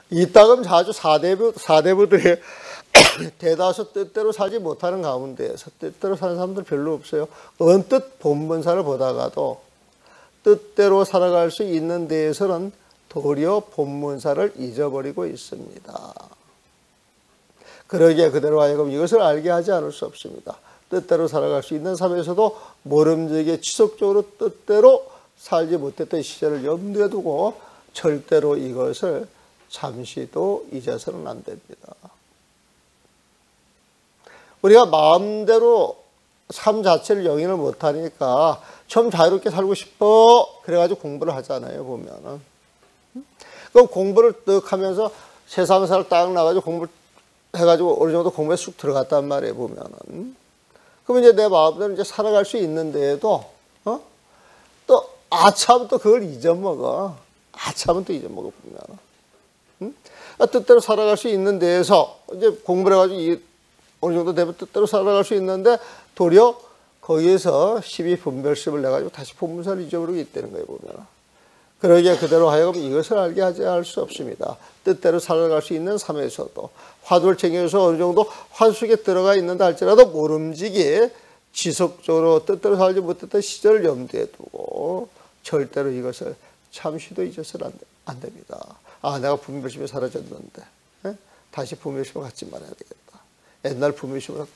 이따금 자주 사대부들이 대다수 뜻대로 살지 못하는 가운데에서 뜻대로 사는 사람들 별로 없어요. 언뜻 본문사를 보다가도 뜻대로 살아갈 수 있는 데에서는 도리어 본문사를 잊어버리고 있습니다. 그러기에 그대로 하여금 이것을 알게 하지 않을 수 없습니다. 뜻대로 살아갈 수 있는 삶에서도 모름지게 지속적으로 뜻대로 살지 못했던 시절을 염두에 두고 절대로 이것을 잠시도 잊어서는 안 됩니다. 우리가 마음대로 삶 자체를 영위를 못하니까 좀 자유롭게 살고 싶어 그래가지고 공부를 하잖아요, 보면은. 그럼 공부를 뜩 하면서 세상사를 딱 나가지고 공부를 해가지고 어느 정도 공부에 쑥 들어갔단 말이에요, 보면은. 그럼 이제 내 마음대로 이제 살아갈 수 있는데도, 또 아차하면 또 그걸 잊어먹어. 아차하면 또 잊어먹어, 보면. 뜻대로 살아갈 수 있는 데에서 이제 공부를 해가지고 어느 정도 되면 뜻대로 살아갈 수 있는데 도리어 거기에서 12분별심을 내가지고 다시 본문사를 잊어버리고 있다는 거예요, 보면. 그러기에 그대로 하여금 이것을 알게 하지 않을 수 없습니다. 뜻대로 살아갈 수 있는 삶에서도 화두를 챙겨서 어느 정도 화두 속에 들어가 있는다 할지라도 모름지기 지속적으로 뜻대로 살지 못했던 시절을 염두에 두고 절대로 이것을 잠시도 잊어서는 안 됩니다. 아, 내가 분별심이 사라졌는데 다시 분별심을 갖지 말아야 되겠다. 옛날 분별심으로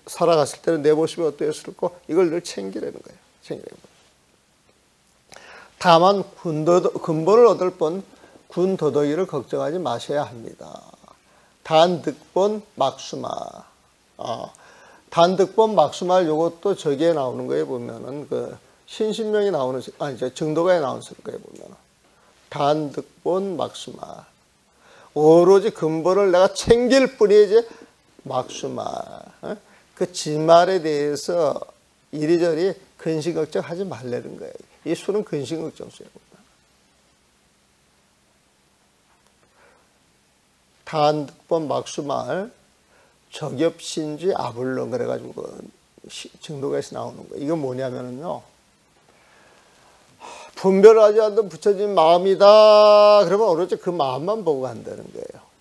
살아갔을 때는 내 모습이 어떠했을까? 이걸 늘 챙기라는 거예요. 챙기라는 거예요. 다만 근본을 얻을 뿐 군더더기를 걱정하지 마셔야 합니다. 단득본 막수마. 단득본 막수마 요것도 저기에 나오는 거에 보면은 그 신신명이 나오는 정도가에 나오는 거에 보면은 단득본 막수마. 오로지 근본을 내가 챙길 뿐이지 막수마. 그 지말에 대해서 이리저리 근심걱정하지 말라는 거예요. 이 수는 근심걱정수예요. 단득본 막수말 적엽신지 아불렁 그래가지고 증도가에서 나오는 거예요. 이건 뭐냐면요. 분별하지 않는 부처님 마음이다. 그러면 오로지 그 마음만 보고 간다는 거예요.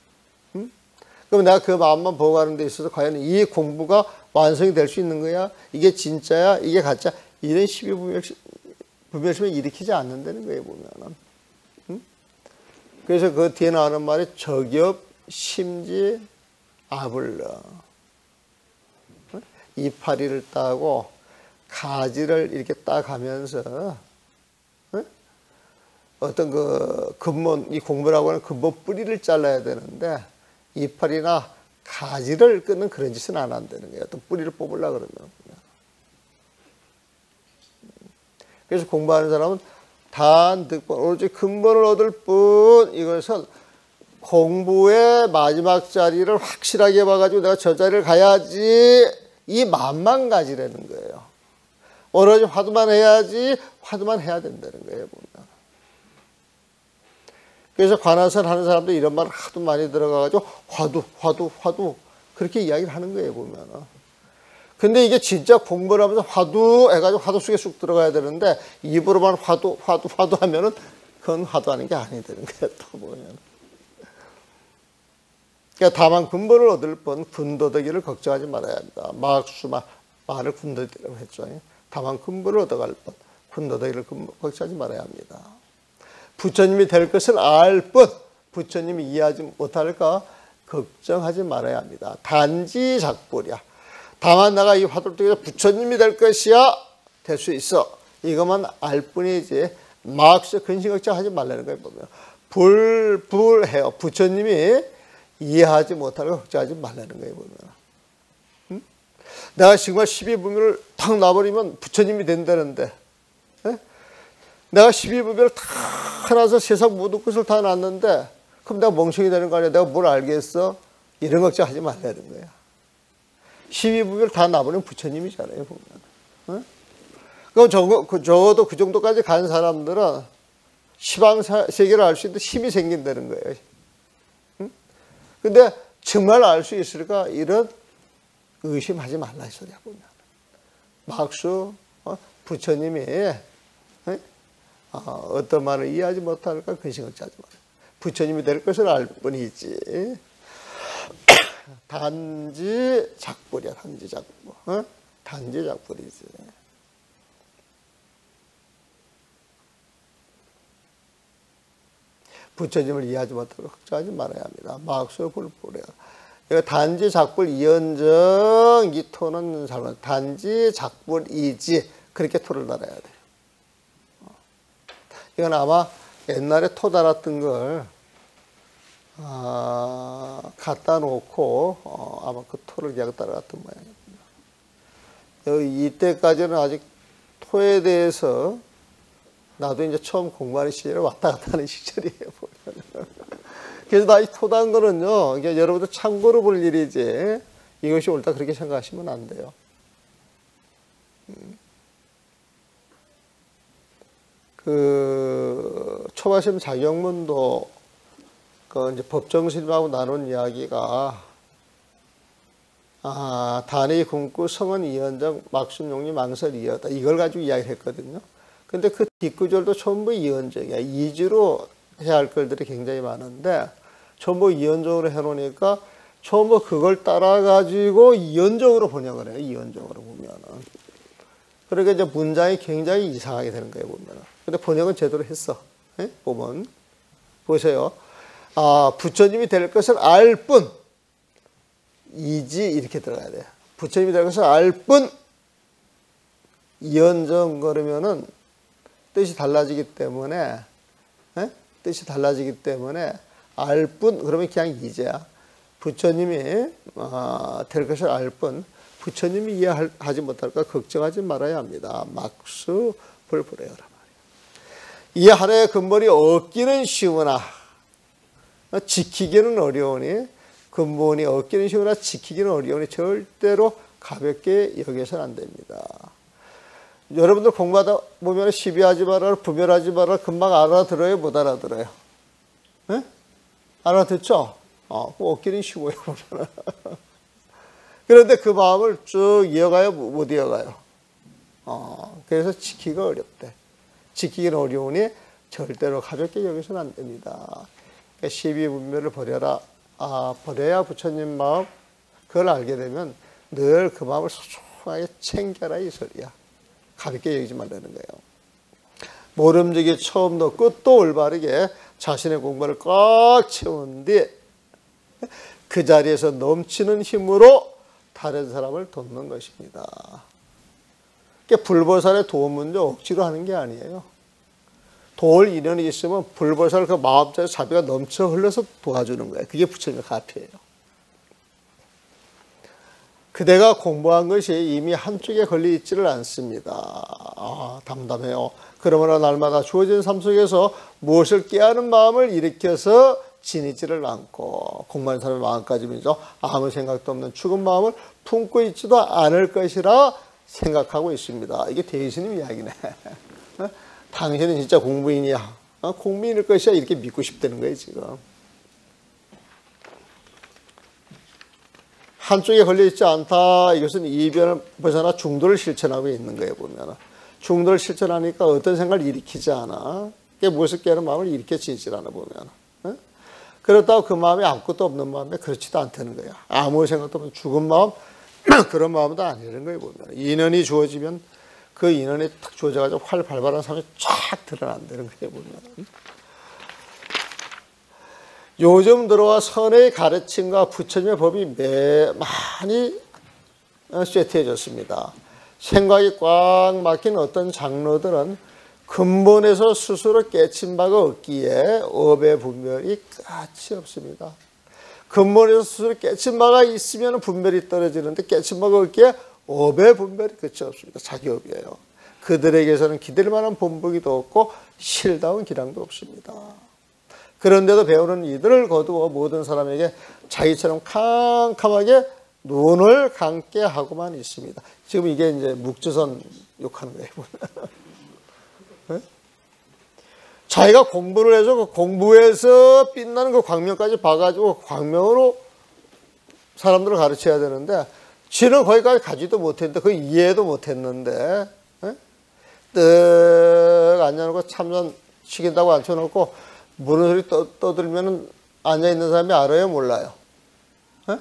그럼 내가 그 마음만 보고 가는 데 있어서 과연 이 공부가 완성이 될 수 있는 거야? 이게 진짜야? 이게 가짜? 이런 분별심을 일으키지 않는다는 거예요, 보면은. 그래서 그 뒤에 나오는 말이 적엽, 심지, 아불러. 이파리를 따고 가지를 이렇게 따가면서 어떤 그 근본, 이 공부라고 하는 근본 뿌리를 잘라야 되는데 이파리나 가지를 끊는 그런 짓은 안 한다는 거예요. 또 뿌리를 뽑으려고 그러면. 그래서 공부하는 사람은 단득본, 오로지 근본을 얻을 뿐 이것은 공부의 마지막 자리를 확실하게 봐가지고 내가 저 자리를 가야지 이 마음만 가지라는 거예요. 오로지 화두만 해야지 화두만 해야 된다는 거예요, 보면. 그래서 관한선 하는 사람도 이런 말 하도 많이 들어가가지고 화두 그렇게 이야기를 하는 거예요, 보면. 근데 이게 진짜 공부를 하면서 화두 해가지고 화두 속에 쑥 들어가야 되는데 입으로만 화두 하면은 그건 화두하는 게 아니 되는 거예요, 또 보면. 그러니까 다만 근본을 얻을 뿐 군더더기를 걱정하지 말아야 합니다. 막수마 말을 군더더기라고 했죠. 다만 근본을 얻어갈 뿐 군더더기를 걱정하지 말아야 합니다. 부처님이 될 것을 알 뿐 부처님이 이해하지 못할까 걱정하지 말아야 합니다. 단지 작불이야. 다만 내가 이 화두를 통해서 부처님이 될 것이야 될 수 있어. 이것만 알 뿐이지 막수 근심 걱정하지 말라는 거예요, 보면. 불해요. 부처님이 이해하지 못하고 걱정하지 말라는 거예요, 보면. 내가 정말 12분별을 탁 놔버리면 부처님이 된다는데, 내가 12분별을 다 놔서 세상 모든 것을 다 놨는데, 그럼 내가 멍청이 되는 거 아니야? 내가 뭘 알겠어? 이런 걱정하지 말라는 거야. 12분별 다 놔버리면 부처님이잖아요, 보면. 그럼 적어도 그 정도까지 간 사람들은 시방 세계를 알 수 있는 힘이 생긴다는 거예요. 근데 정말 알 수 있을까? 이런 의심하지 말라 이 소리야, 보면. 막수 부처님이 어떤 말을 이해하지 못할까 근심 걱정하지 말아요. 부처님이 될 것을 알 뿐이지. 단지 작불이야, 단지 작불. 어? 단지 작불이지. 부처님을 이해하지 못하고 걱정하지 말아야 합니다. 막수 불불이야. 이거 단지 작불 이언정 이 토는 잘못. 단지 작불이지. 그렇게 토를 달아야 돼요. 이건 아마 옛날에 토 달았던 걸 갖다 놓고 아마 그 토를 그냥 따라갔던 모양입니다. 이때까지는 아직 토에 대해서 나도 이제 처음 공부하는 시절에 왔다 갔다 하는 시절이에요, 보면. 그래서 나 이 토단 거는요, 이게 여러분들 참고로 볼 일이지, 이것이 옳다 그렇게 생각하시면 안 돼요. 그, 초바심 자격문도, 그, 이제 법정스님하고 나눈 이야기가, 단의 궁구 성은 이언정 막순용리 망설이었다. 이걸 가지고 이야기를 했거든요. 근데 그 뒷구절도 전부 이언정이야. 이주로 해야 할 것들이 굉장히 많은데 전부 이언정으로 해놓으니까 전부 그걸 따라가지고 이언정으로 번역을 해요. 이언정으로 보면은. 그러니까 이제 문장이 굉장히 이상하게 되는 거예요, 보면은. 근데 번역은 제대로 했어. 예? 보면. 보세요. 부처님이 될 것을 알 뿐. 이지 이렇게 들어가야 돼요. 부처님이 될 것을 알 뿐. 이언정 그러면은 뜻이 달라지기 때문에, 뜻이 달라지기 때문에 알 뿐 그러면 그냥 이제야. 부처님이 될 것을 알 뿐 부처님이 이해하지 못할까 걱정하지 말아야 합니다. 막수 불불해요라 말이야. 이 하나의 근본이 얻기는 쉬우나 지키기는 어려우니, 근본이 얻기는 쉬우나 지키기는 어려우니 절대로 가볍게 여겨서는 안 됩니다. 여러분들 공부하다 보면 시비하지 말아라, 분별하지 말아라, 금방 알아들어요, 못 알아들어요? 네? 알아듣죠? 얻기는 쉬워요. 그런데 그 마음을 쭉 이어가요, 못 이어가요? 그래서 지키기가 어렵대. 지키기는 어려우니 절대로 가볍게 여기서는 안 됩니다. 그러니까 시비 분별을 버려라. 버려야 부처님 마음, 그걸 알게 되면 늘 그 마음을 소중하게 챙겨라 이 소리야. 가볍게 여기지 말라는 거예요. 모름지기 처음도 끝도 올바르게 자신의 공부를 꽉 채운 뒤 그 자리에서 넘치는 힘으로 다른 사람을 돕는 것입니다. 그러니까 불보살의 도움은요, 억지로 하는 게 아니에요. 도울 인연이 있으면 불보살 그 마음자리 자비가 넘쳐 흘러서 도와주는 거예요. 그게 부처님의 가피예요. 그대가 공부한 것이 이미 한쪽에 걸려 있지를 않습니다. 담담해요. 그러므로 날마다 주어진 삶 속에서 무엇을 깨하는 마음을 일으켜서 지니지를 않고 공부하는 사람의 마음가짐이죠. 아무 생각도 없는 죽은 마음을 품고 있지도 않을 것이라 생각하고 있습니다. 이게 대스님 이야기네. 당신은 진짜 공부인이야. 공부인일 것이야. 이렇게 믿고 싶다는 거예요, 지금. 한쪽에 걸려있지 않다. 이것은 이변을 벗어나 중도를 실천하고 있는 거예요, 보면. 중도를 실천하니까 어떤 생각을 일으키지 않아. 무엇을 깨는 마음을 일으켜지질 않아, 보면. 그렇다고 그 마음이 아무것도 없는 마음에 그렇지도 않다는 거야. 아무 생각도 없는 죽은 마음, 그런 마음도 아니라는 거예요, 보면. 인연이 주어지면 그 인연이 탁 주어져가지고 활 발발한 삶이 쫙 드러난다는 거예요, 보면. 요즘 들어와 선의 가르침과 부처님의 법이 많이 쇠퇴해졌습니다. 생각이 꽉 막힌 어떤 장로들은 근본에서 스스로 깨친 바가 없기에 업의 분별이 끝이 없습니다. 근본에서 스스로 깨친 바가 있으면 분별이 떨어지는데 깨친 바가 없기에 업의 분별이 끝이 없습니다. 자기 업이에요. 그들에게서는 기댈 만한 본보기도 없고 실다운 기량도 없습니다. 그런데도 배우는 이들을 거두어 모든 사람에게 자기처럼 캄캄하게 눈을 감게 하고만 있습니다. 지금 이게 이제 묵주선 욕하는 거예요. 네? 자기가 공부를 해서 그 공부에서 빛나는 그 광명까지 봐가지고 광명으로 사람들을 가르쳐야 되는데 지는 거기까지 가지도 못했는데 그 이해도 못했는데 네? 떡 앉아놓고 참선 시킨다고 앉혀놓고 모르는 소리 떠들면 앉아있는 사람이 알아요? 몰라요? 에?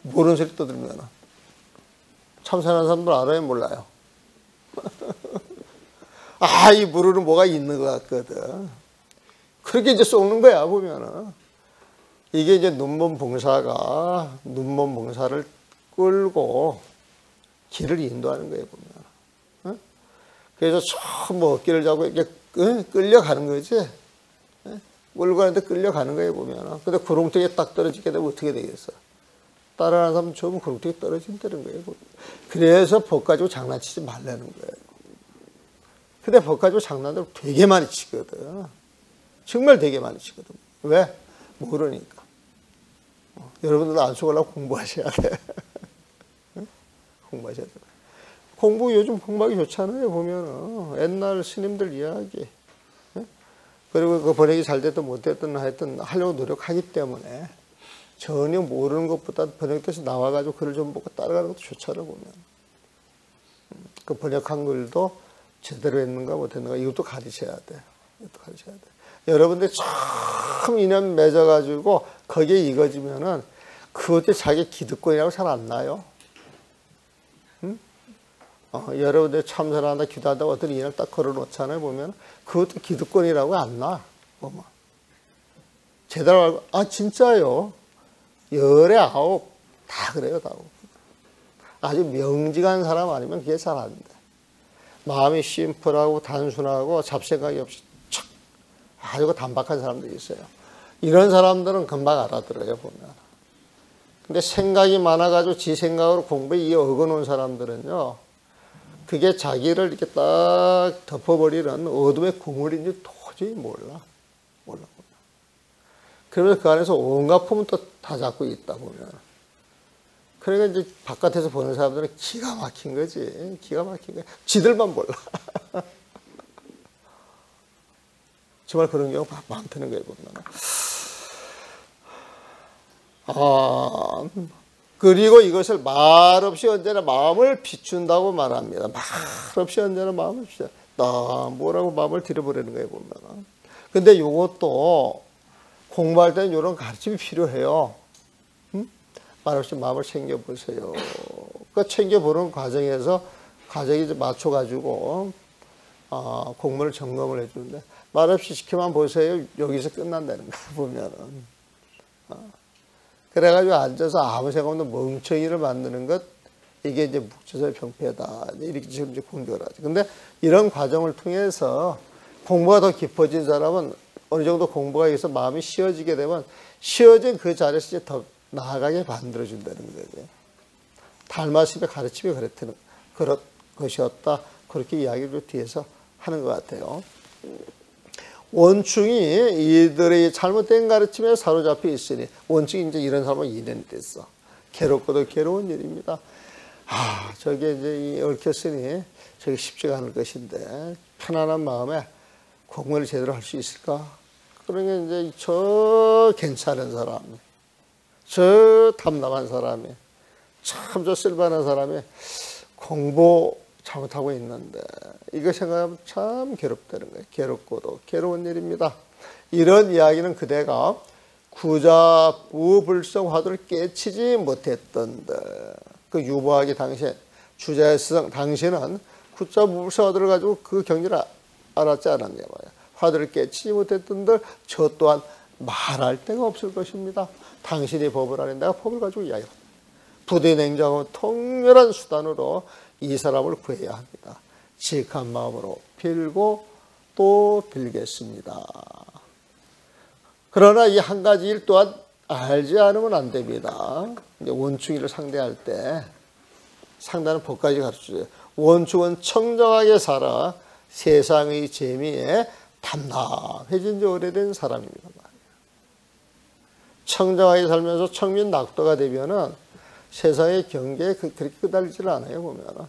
모르는 소리 떠들면 참선하는 사람들 알아요? 몰라요? 아, 이 모르는 뭐가 있는 것 같거든. 그렇게 이제 쏘는 거야, 보면은. 이게 이제 눈먼 봉사가 눈먼 봉사를 끌고 길을 인도하는 거예요, 보면. 그래서 뭐 어깨를 잡고 이렇게 끌려가는 거지. 끌고 가는데 끌려가는 거예요, 보면. 근데 구렁텅이에 딱 떨어지게 되면 어떻게 되겠어? 따라가는 사람 처음 구렁텅이에 떨어진다는 거예요. 그래서 법 가지고 장난치지 말라는 거예요. 근데 법 가지고 장난을 되게 많이 치거든. 정말 되게 많이 치거든. 왜? 모르니까. 여러분들도 안 속으려고 공부하셔야 돼. 공부하셔야 돼. 공부 요즘 공부하기 좋잖아요, 보면은. 옛날 스님들 이야기. 그리고 그 번역이 잘 됐든 못 됐든 하여튼 하려고 노력하기 때문에 전혀 모르는 것보다 번역돼서 나와가지고 글을 좀 보고 따라가는 것도 좋잖아요, 보면. 그 번역한 글도 제대로 했는가 못했는가 이것도 가르쳐야 돼. 이것도 가르쳐야 돼. 여러분들 참 인연 맺어가지고 거기에 익어지면은 그것도 자기 기득권이라고 잘 안 나요. 응? 여러분들 참선한다, 기도한다고 어떤 인연을 딱 걸어놓잖아요, 보면. 그것도 기득권이라고 안 나. 보면. 제대로 알고, 아, 진짜요? 19 다 그래요, 다. 아주 명직한 사람 아니면 그게 잘 안 돼. 마음이 심플하고 단순하고 잡생각이 없이 척 아주 단박한 사람들이 있어요. 이런 사람들은 금방 알아들어요, 보면. 근데 생각이 많아가지고 지 생각으로 공부에 어겨놓은 사람들은요, 그게 자기를 이렇게 딱 덮어버리는 어둠의 구물인지 도저히 몰라. 그러면서 그 안에서 온갖 품은 또 다 잡고 있다, 보면. 그러니까 이제 바깥에서 보는 사람들은 기가 막힌 거지. 기가 막힌 거야. 지들만 몰라. 정말 그런 경우가 많다는 거예요, 보면. 그리고 이것을 말없이 언제나 마음을 비춘다고 말합니다. 말없이 언제나 마음을 비춘다. 뭐라고 마음을 들여보려는 거예요, 보면. 근데 이것도 공부할 때는 이런 가르침이 필요해요. 말없이 마음을 챙겨보세요. 그 챙겨보는 과정에서 과정이 이제 맞춰가지고 공부를 점검을 해주는데 말없이 지켜만 보세요. 여기서 끝난다는 거야, 보면은. 그래가지고 앉아서 아무 생각 없는 멍청이를 만드는 것, 이게 이제 묵주서의 병폐다. 이렇게 지금 이제 공격을 하죠. 근데 이런 과정을 통해서 공부가 더 깊어진 사람은 어느 정도 공부가 있어서 마음이 쉬어지게 되면 쉬어진 그 자리에서 이제 더 나아가게 만들어준다는 거죠. 달마스의 가르침이 그런 것이었다. 그렇게 이야기를 뒤에서 하는 것 같아요. 원충이 이들의 잘못된 가르침에 사로잡혀 있으니, 원충이 이제 이런 사람은 인연이 됐어. 괴롭고도 괴로운 일입니다. 저게 이제 이 얽혔으니 저게 쉽지가 않을 것인데, 편안한 마음에 공부를 제대로 할 수 있을까? 그러니까 이제 저 괜찮은 사람, 저 담담한 사람이, 참 저 쓸만한 사람이 공부 잘못하고 있는데 이거 생각하면 참 괴롭다는 거예요. 괴롭고도 괴로운 일입니다. 이런 이야기는 그대가 구자부불성 화두를 깨치지 못했던데, 그 유보하기 당시에 주자성 당시에는 구자부불성 화두를 가지고 그 경지를 알았지 않았냐 말이야. 화두를 깨치지 못했던들 저 또한 말할 데가 없을 것입니다. 당신이 법을 아는 내가 법을 가지고 이야기합니다. 부대냉정하고 통렬한 수단으로 이 사람을 구해야 합니다. 지익한 마음으로 빌고 또 빌겠습니다. 그러나 이 한 가지 일 또한 알지 않으면 안 됩니다. 이제 원충이를 상대할 때 상대하는 법까지 가르쳐줘요. 원충은 청정하게 살아 세상의 재미에 담담해진 지 오래된 사람입니다. 청정하게 살면서 청민 낙도가 되면은 세상의 경계에 그렇게 끄달리질 않아요, 보면은.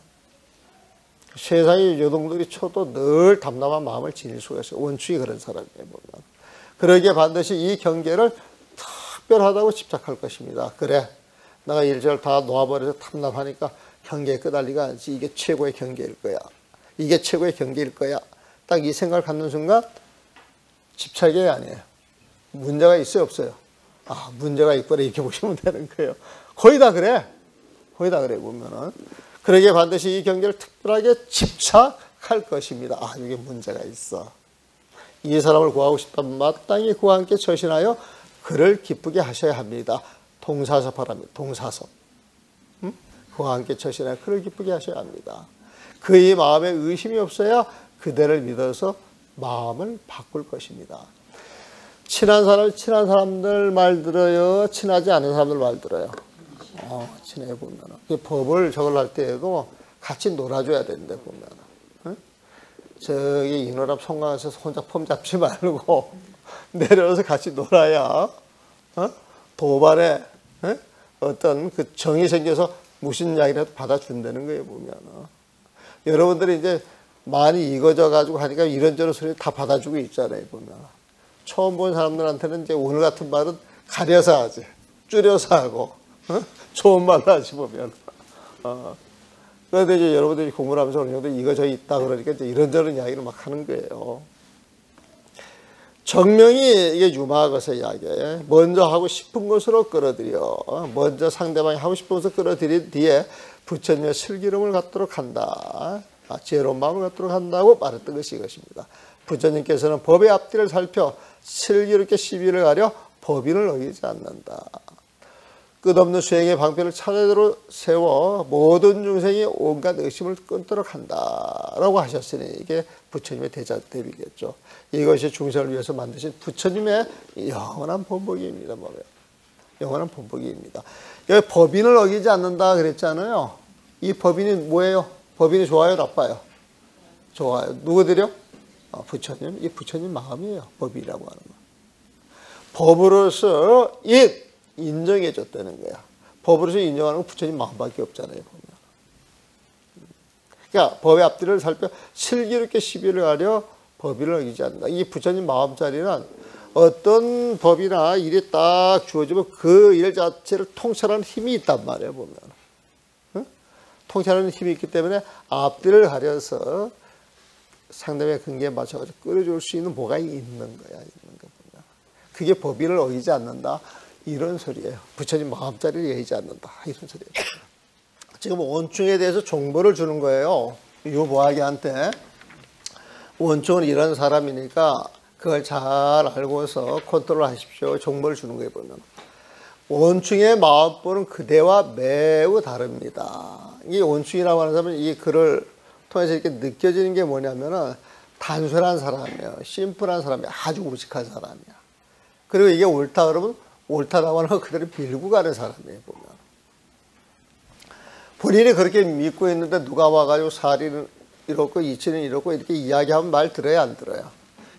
세상의 요동들이 쳐도 늘 담담한 마음을 지닐 수가 있어요. 원충이 그런 사람이에요, 보면. 그러기에 반드시 이 경계를 특별하다고 집착할 것입니다. 그래, 내가 일절 다 놓아버려서 담담하니까 경계에 끄달리가 않지. 이게 최고의 경계일 거야. 이게 최고의 경계일 거야. 딱 이 생각을 갖는 순간 집착이 아니에요. 문제가 있어요, 없어요? 문제가 있거나 이렇게 보시면 되는 거예요. 거의 다 그래. 거의 다 그래, 보면은. 그러기에 반드시 이 경계를 특별하게 집착할 것입니다. 이게 문제가 있어. 이 사람을 구하고 싶다면 마땅히 그와 함께 처신하여 그를 기쁘게 하셔야 합니다. 동사서 바랍니다. 동사서. 그와 함께 처신하여 그를 기쁘게 하셔야 합니다. 그의 마음에 의심이 없어야 그대를 믿어서 마음을 바꿀 것입니다. 친한 사람들 말 들어요? 친하지 않은 사람들 말 들어요? 친해 보면은. 그 법을 저걸 할 때에도 같이 놀아줘야 되는데, 보면은. 응? 저기 인호랍 성강에서 혼자 폼 잡지 말고 내려와서 같이 놀아야, 도발에, 어떤 그 정이 생겨서 무슨 이야기라도 받아준다는 거예요, 보면은. 여러분들이 이제 많이 익어져 가지고 하니까 이런저런 소리 다 받아주고 있잖아요, 보면. 처음 본 사람들한테는 이제 오늘 같은 말은 가려서 하지, 줄여서 하고, 좋은 말로 하지, 보면. 그런데 이제 여러분들이 공부를 하면서 어느 정도 이거저거 있다 그러니까 이제 이런저런 이야기를 막 하는 거예요. 정명이 이게 유마것의 이야기예요. 먼저 하고 싶은 것으로 끌어들여. 먼저 상대방이 하고 싶은 것을 끌어들인 뒤에 부처님의 슬기름을 갖도록 한다. 지혜로운 마음을 갖도록 한다고 말했던 것이 이것입니다. 부처님께서는 법의 앞뒤를 살펴 슬기롭게 시비를 가려 법인을 어기지 않는다. 끝없는 수행의 방편을 차례대로 세워 모든 중생이 온갖 의심을 끊도록 한다라고 하셨으니 이게 부처님의 대자대비겠죠. 이것이 중생을 위해서 만드신 부처님의 영원한 본보기입니다. 영원한 본보기입니다. 여기 법인을 어기지 않는다 그랬잖아요. 이 법인이 뭐예요? 법인이 좋아요, 나빠요? 좋아요. 누구들이요? 부처님. 이 부처님 마음이에요. 법이라고 하는 거. 법으로서 인정해 줬다는 거야. 법으로서 인정하는 건 부처님 마음밖에 없잖아요, 보면. 그러니까 법의 앞뒤를 살펴 슬기롭게 시비를 가려 법인을 어기지 않는다. 이 부처님 마음자리는 어떤 법이나 일이 딱 주어지면 그 일 자체를 통찰하는 힘이 있단 말이에요, 보면. 통찰하는 힘이 있기 때문에 앞뒤를 가려서 상대방의 근기에 맞춰가지고 끌어줄 수 있는 뭐가 있는 거야, 있는 거 보면. 그게 법인을 어기지 않는다. 이런 소리예요. 부처님 마음자리를 여의지 않는다. 이런 소리예요. 지금 원충에 대해서 정보를 주는 거예요. 유보하기한테. 원충은 이런 사람이니까 그걸 잘 알고서 컨트롤 하십시오. 정보를 주는 거예요, 보면. 원충의 마음보는 그대와 매우 다릅니다. 이 원충이라고 하는 사람은 이 글을 통해서 이렇게 느껴지는 게 뭐냐면은 단순한 사람이에요. 심플한 사람이에요. 아주 우직한 사람이야. 그리고 이게 옳다 그러면 옳다라고 하는 거 그대로 빌고 가는 사람이에요, 보면. 본인이 그렇게 믿고 있는데 누가 와가지고 사리는 이렇고 이치는 이렇고 이렇게 이야기하면 말 들어야 안 들어요?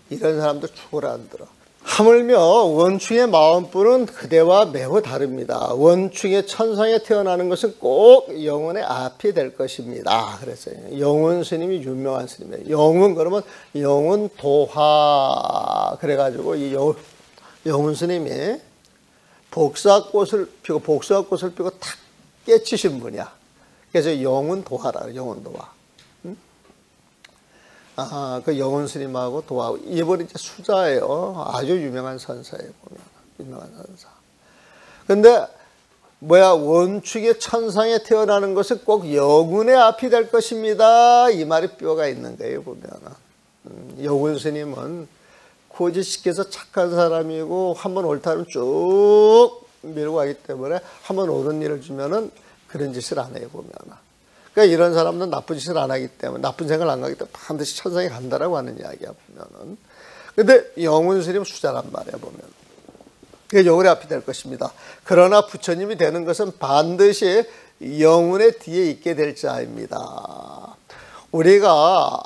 이런 사람도 죽어라 안 들어. 하물며 원충의 마음뿐은 그대와 매우 다릅니다. 원충의 천상에 태어나는 것은 꼭 영혼의 앞이 될 것입니다. 그랬어요. 영혼 스님이 유명한 스님이에요. 영혼 그러면 영혼 도화. 그래가지고 이 영혼 스님이 복사꽃을 피고 탁 깨치신 분이야. 그래서 영혼 도화라, 영혼 도화. 그 영혼 스님하고 도화하고 이분이 이제 수자예요. 아주 유명한 선사예요, 보면. 유명한 선사. 근데 원충의 천상에 태어나는 것은 꼭 영혼의 앞이 될 것입니다. 이 말이 뼈가 있는 거예요, 보면. 영혼 스님은 고지시켜서 착한 사람이고 한번 옳다면 쭉 밀고 가기 때문에 한번 옳은 일을 주면은 그런 짓을 안 해요, 보면. 그러니까 이런 사람은 나쁜 짓을 안 하기 때문에, 나쁜 생각을 안 하기 때문에 반드시 천상에 간다라고 하는 이야기야, 보면은. 근데 영혼 스님 수자란 말이야, 보면. 그게 영혼의 앞이 될 것입니다. 그러나 부처님이 되는 것은 반드시 영혼의 뒤에 있게 될 자입니다. 우리가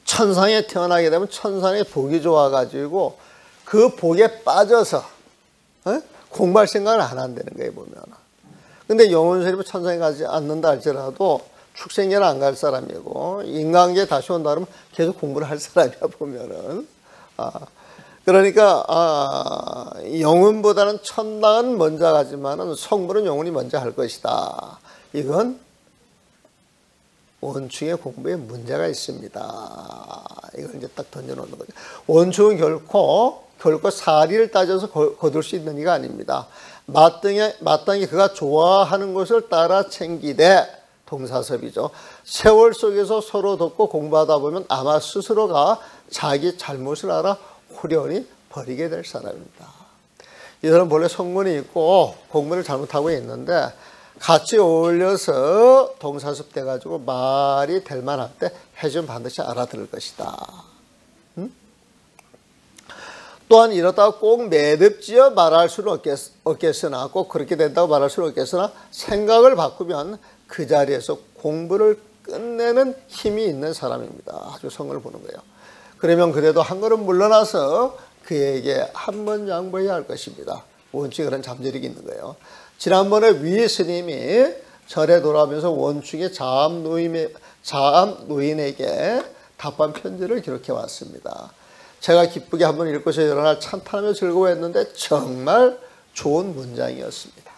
천상에 태어나게 되면 천상의 복이 좋아가지고 그 복에 빠져서 공부할 생각을 안 한다는 거예요, 보면. 근데 영혼 스님은 천상에 가지 않는다 할지라도 축생계는 안 갈 사람이고 인간계에 다시 온다 그러면 계속 공부를 할 사람이야, 보면은. 그러니까 영혼보다는 천당은 먼저 가지만은 성불은 영혼이 먼저 할 것이다. 이건 원충의 공부에 문제가 있습니다. 이걸 이제 딱 던져놓는 거죠. 원충은 결코 결코 사리를 따져서 거둘 수 있는 이가 아닙니다. 마땅히 그가 좋아하는 것을 따라 챙기되 동사섭이죠. 세월 속에서 서로 돕고 공부하다 보면 아마 스스로가 자기 잘못을 알아 후련히 버리게 될 사람입니다. 이 사람은 본래 성문이 있고 공부를 잘못하고 있는데 같이 어울려서 동사섭 돼가지고 말이 될 만할 때 해주면 반드시 알아들을 것이다. 또한 이렇다고 꼭 매듭지어 말할 수는 없겠으나 꼭 그렇게 된다고 말할 수는 없겠으나 생각을 바꾸면 그 자리에서 공부를 끝내는 힘이 있는 사람입니다. 아주 성을 보는 거예요. 그러면 그래도 한 걸음 물러나서 그에게 한 번 양보해야 할 것입니다. 원칙 그런 잠재력이 있는 거예요. 지난번에 위 스님이 절에 돌아오면서 원충의 자암 노인에게 답한 편지를 기록해 왔습니다. 제가 기쁘게 한번 읽고서 여러 날 찬탄하며 즐거워했는데 정말 좋은 문장이었습니다.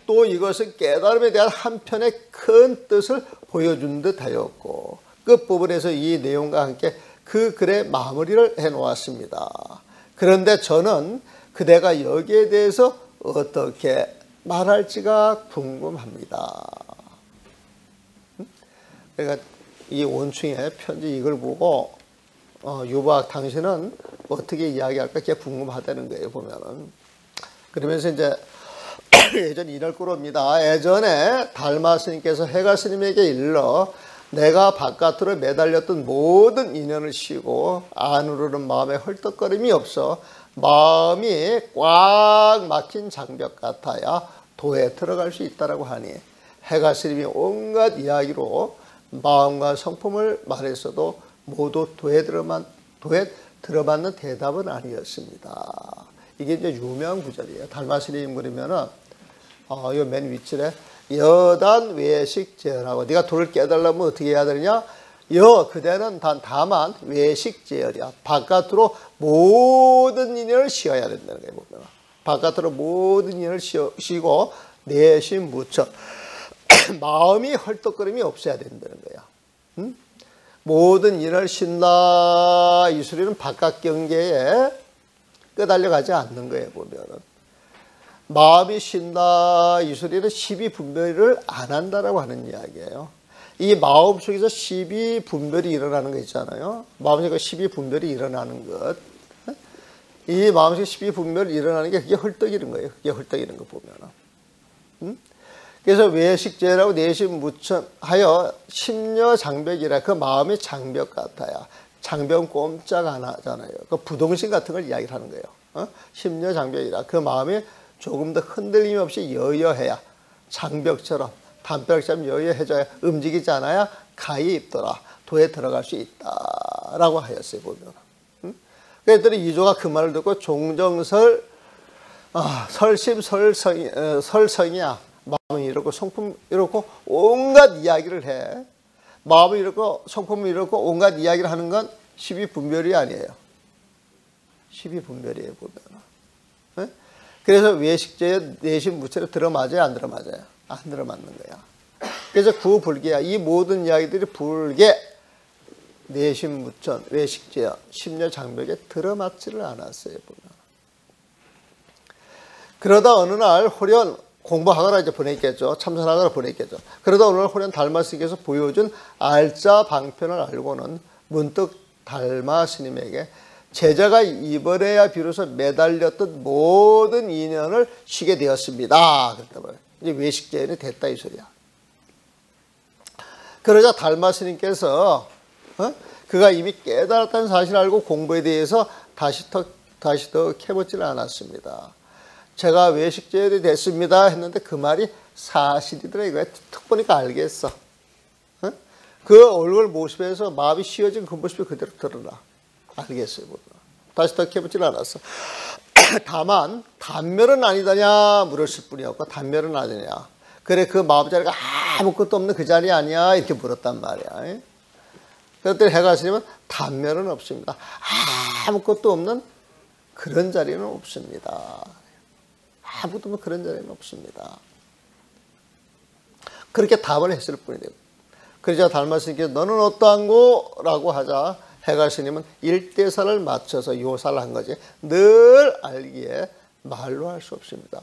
또 이것은 깨달음에 대한 한편의 큰 뜻을 보여준 듯 하였고 끝부분에서 이 내용과 함께 그 글의 마무리를 해놓았습니다. 그런데 저는 그대가 여기에 대해서 어떻게 말할지가 궁금합니다. 그러니까 이 원충의 편지 이걸 보고 유박 당신은 어떻게 이야기할까 그게 궁금하다는 거예요. 보면은 그러면서 이제 예전 이럴 거랍니다. 예전에 달마 스님께서 해가 스님에게 일러 내가 바깥으로 매달렸던 모든 인연을 쉬고 안으로는 마음에 헐떡거림이 없어 마음이 꽉 막힌 장벽 같아야 도에 들어갈 수 있다라고 하니 해가 스님이 온갖 이야기로 마음과 성품을 말했어도 모두 도에 들어맞는 대답은 아니었습니다. 이게 이제 유명한 구절이에요. 달마 스님 그러면은 요 맨 윗줄에 여단 외식제열하고 네가 도를 깨달으면 어떻게 해야 되느냐? 그대는 다만 외식제열이야. 바깥으로 모든 인연을 쉬어야 된다는 거예요. 보면. 바깥으로 모든 인연을 쉬고 내심 무척 마음이 헐떡거림이 없어야 된다는 거야. 모든 인연을 쉰다 이 소리는 바깥 경계에 끄달려 가지 않는 거예요. 보면은. 마음이 쉰다 이 소리는 시비분별을 안 한다라고 하는 이야기예요. 이 마음 속에서 시비분별이 일어나는 거 있잖아요. 마음속에 시비분별이 일어나는 것. 이 마음속에 시비분별이 일어나는 게 그게 헐떡이는 거예요. 그게 헐떡이는 거 보면은. 그래서 외식제라고 내심 무천하여 심려 장벽이라 그 마음이 장벽 같아요. 장벽은 꼼짝 안 하잖아요. 그 부동신 같은 걸 이야기를 하는 거예요. 심려 장벽이라 그 마음이 조금 더 흔들림 없이 여여해야 장벽처럼 담벼락처럼 여여해져야 움직이지 않아야 가히 입더라 도에 들어갈 수 있다라고 하였어요. 보면. 그랬더니 이조가 그 말을 듣고 종정설 설성이야. 마음이 이렇고 성품 이렇고 온갖 이야기를 해. 마음이 이렇고 성품이 이렇고 온갖 이야기를 하는 건 시비분별이 아니에요. 시비분별이에요. 보면. 그래서 외식제에 내심 무체로 들어맞아요? 안 들어맞아요? 안 들어맞는 거야. 그래서 구불계야. 이 모든 이야기들이 불계, 내심 무천, 외식제야, 심려 장벽에 들어맞지를 않았어요. 보면. 그러다 어느 날 호련 공부하거나 이제 보냈겠죠. 참선하거나 보냈겠죠. 그러다 어느 날 호련 달마 스님께서 보여준 알짜 방편을 알고는 문득 달마 스님에게 제자가 이번에야 비로소 매달렸던 모든 인연을 쉬게 되었습니다. 이제 외식제연이 됐다 이 소리야. 그러자 달마 스님께서 그가 이미 깨달았다는 사실을 알고 공부에 대해서 다시 더 캐묻지는 않았습니다. 제가 외식제연이 됐습니다 했는데 그 말이 사실이더라 이거야. 툭 보니까 알겠어. 그 얼굴 모습에서 마음이 씌어진 그 모습이 그대로 드러나. 알겠어요. 다시 더 캐묻지는 않았어. 다만 단멸은 아니다냐 물었을 뿐이었고 단멸은 아니냐. 그래 그 마음자리가 아무것도 없는 그 자리 아니야 이렇게 물었단 말이야. 그랬더니 해가 스님은 단멸은 없습니다. 아무것도 없는 그런 자리는 없습니다. 아무것도 없는 그런 자리는 없습니다. 그렇게 답을 했을 뿐이에요. 그러자 달마 스님께서 너는 어떠한고? 라고 하자 해가 스님은 일대사를 맞춰서 요사를 한 거지. 늘 알기에 말로 할 수 없습니다.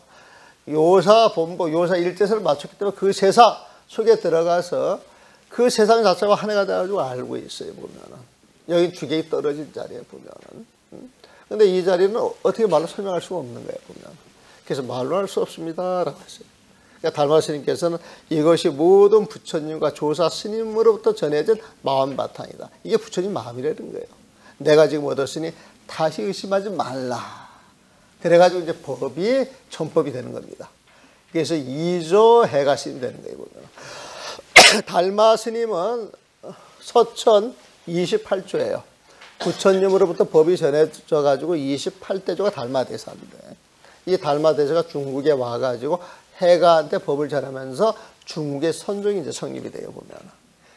요사 본보, 요사 일대사를 맞췄기 때문에 그 세상 속에 들어가서 그 세상 자체가 하나가 돼가지고 알고 있어요, 보면은. 여기 주객이 떨어진 자리에 보면은. 근데 이 자리는 어떻게 말로 설명할 수가 없는 거예요, 보면. 그래서 말로 할 수 없습니다, 라고 했어요. 그러니까 달마 스님께서는 이것이 모든 부처님과 조사 스님으로부터 전해진 마음 바탕이다. 이게 부처님 마음이라는 거예요. 내가 지금 얻었으니 다시 의심하지 말라. 그래가지고 이제 법이 전법이 되는 겁니다. 그래서 2조 해가 스님 되는 거예요, 보면. 달마 스님은 서천 28조예요. 부처님으로부터 법이 전해져 가지고 28대조가 달마대사인데, 이 달마대사가 중국에 와가지고 해가한테 법을 전하면서 중국의 선종이 이제 성립이 돼요, 보면.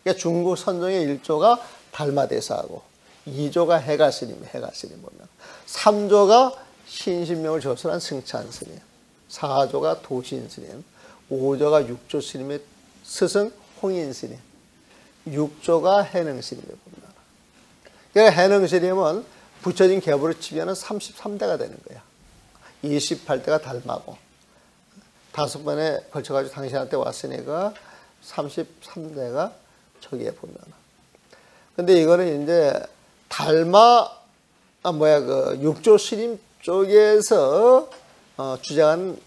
그러니까 중국 선종의 1조가 달마대사하고 2조가 해가 스님 보면. 3조가 신신명을 조설한 승찬 스님, 4조가 도신 스님, 5조가 육조 스님의 스승 홍인 스님, 6조가 해능 스님을 보면. 그러니까 해능 스님은 부처님 계보를 치면 33대가 되는 거야. 28대가 달마고 5번에 걸쳐가지고 당신한테 왔으니까 33대가 저기에 보면. 근데 이거는 이제 달마 그 육조 스님 쪽에서 주장하는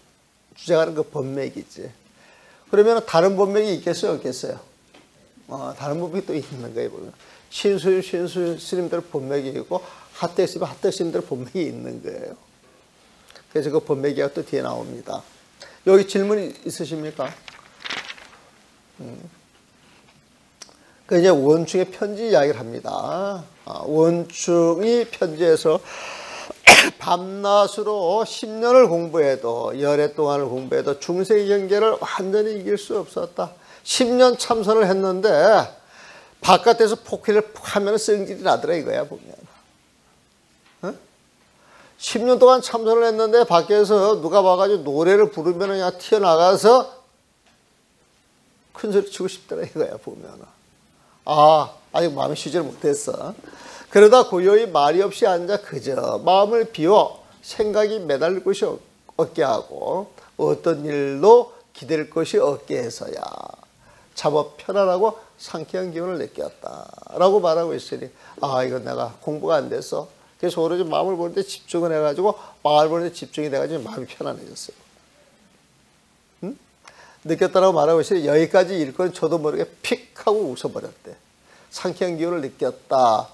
그 법맥이지. 그러면 다른 법맥이 있겠어요, 없겠어요? 다른 법이 또 있는 거예요, 보면. 신수 스님들 법맥이 있고 핫택 스님들 법맥이 있는 거예요. 그래서 그 법맥이 또 뒤에 나옵니다. 여기 질문 있으십니까? 그 이제 원충의 편지 이야기를 합니다. 원충이 편지에서 밤낮으로 10년을 공부해도, 열해 동안을 공부해도 중생의 경계를 완전히 이길 수 없었다. 10년 참선을 했는데 바깥에서 폭회를 하면 성질이 나더라, 이거야, 보면. 10년 동안 참선을 했는데 밖에서 누가 와가지고 노래를 부르면 그냥 튀어나가서 큰 소리 치고 싶더라, 이거야, 보면. 아직 마음이 쉬지를 못했어. 그러다 고요히 말이 없이 앉아 그저 마음을 비워 생각이 매달릴 것이 없게 하고 어떤 일도 기댈 것이 없게 해서야 참어 편안하고 상쾌한 기분을 느꼈다라고 말하고 있으니, 이건 내가 공부가 안 됐어. 그래서 오로지 마음을 보는데 집중을 해가지고 마음을 보는데 집중이 돼가지고 마음이 편안해졌어요. 느꼈다라고 말하고 있으니 여기까지 읽고는 저도 모르게 픽 하고 웃어버렸대. 상쾌한 기운을 느꼈다.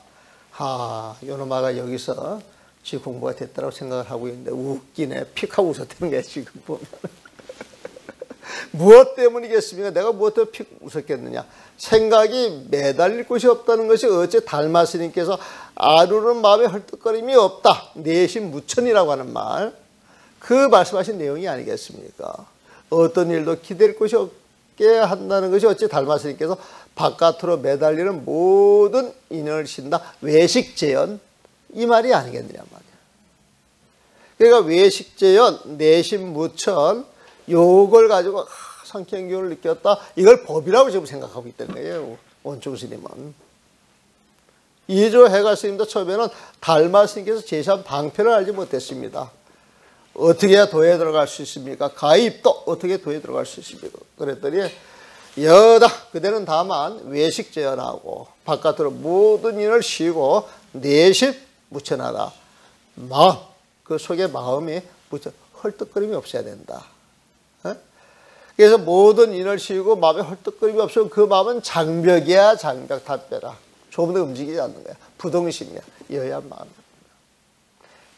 요놈아가 여기서 지 공부가 됐다고 생각을 하고 있는데 웃기네. 픽 하고 웃었다는 거야, 지금 보면. 무엇 때문이겠습니까? 내가 무엇 때문에 픽 웃었겠느냐? 생각이 매달릴 곳이 없다는 것이 어째 달마 스님께서 아루는 마음에 헐떡거림이 없다. 내심 무천이라고 하는 말. 그 말씀하신 내용이 아니겠습니까? 어떤 일도 기댈 곳이 없게 한다는 것이 어째 달마 스님께서 바깥으로 매달리는 모든 인연을 신다. 외식재연. 이 말이 아니겠느냐 말이야. 그러니까 외식재연, 내심 무천, 요걸 가지고 상쾌한 기운을 느꼈다. 이걸 법이라고 지금 생각하고 있다는 거예요, 원충 스님은. 2조 해가 스님도 처음에는 달마 스님께서 제시한 방편을 알지 못했습니다. 어떻게 해야 도에 들어갈 수 있습니까? 가입도 어떻게 도에 들어갈 수 있습니까? 그랬더니 여다 그대는 다만 외식재연하고 바깥으로 모든 일을 쉬고 내심 무천하다. 마음, 그 속에 마음이 헐떡거림이 없어야 된다. 그래서 모든 인을 쉬고 마음에 헐떡거림이 없으면 그 마음은 장벽이야, 장벽 답변아. 조금 더 움직이지 않는 거야. 부동심이야. 이어야 마음.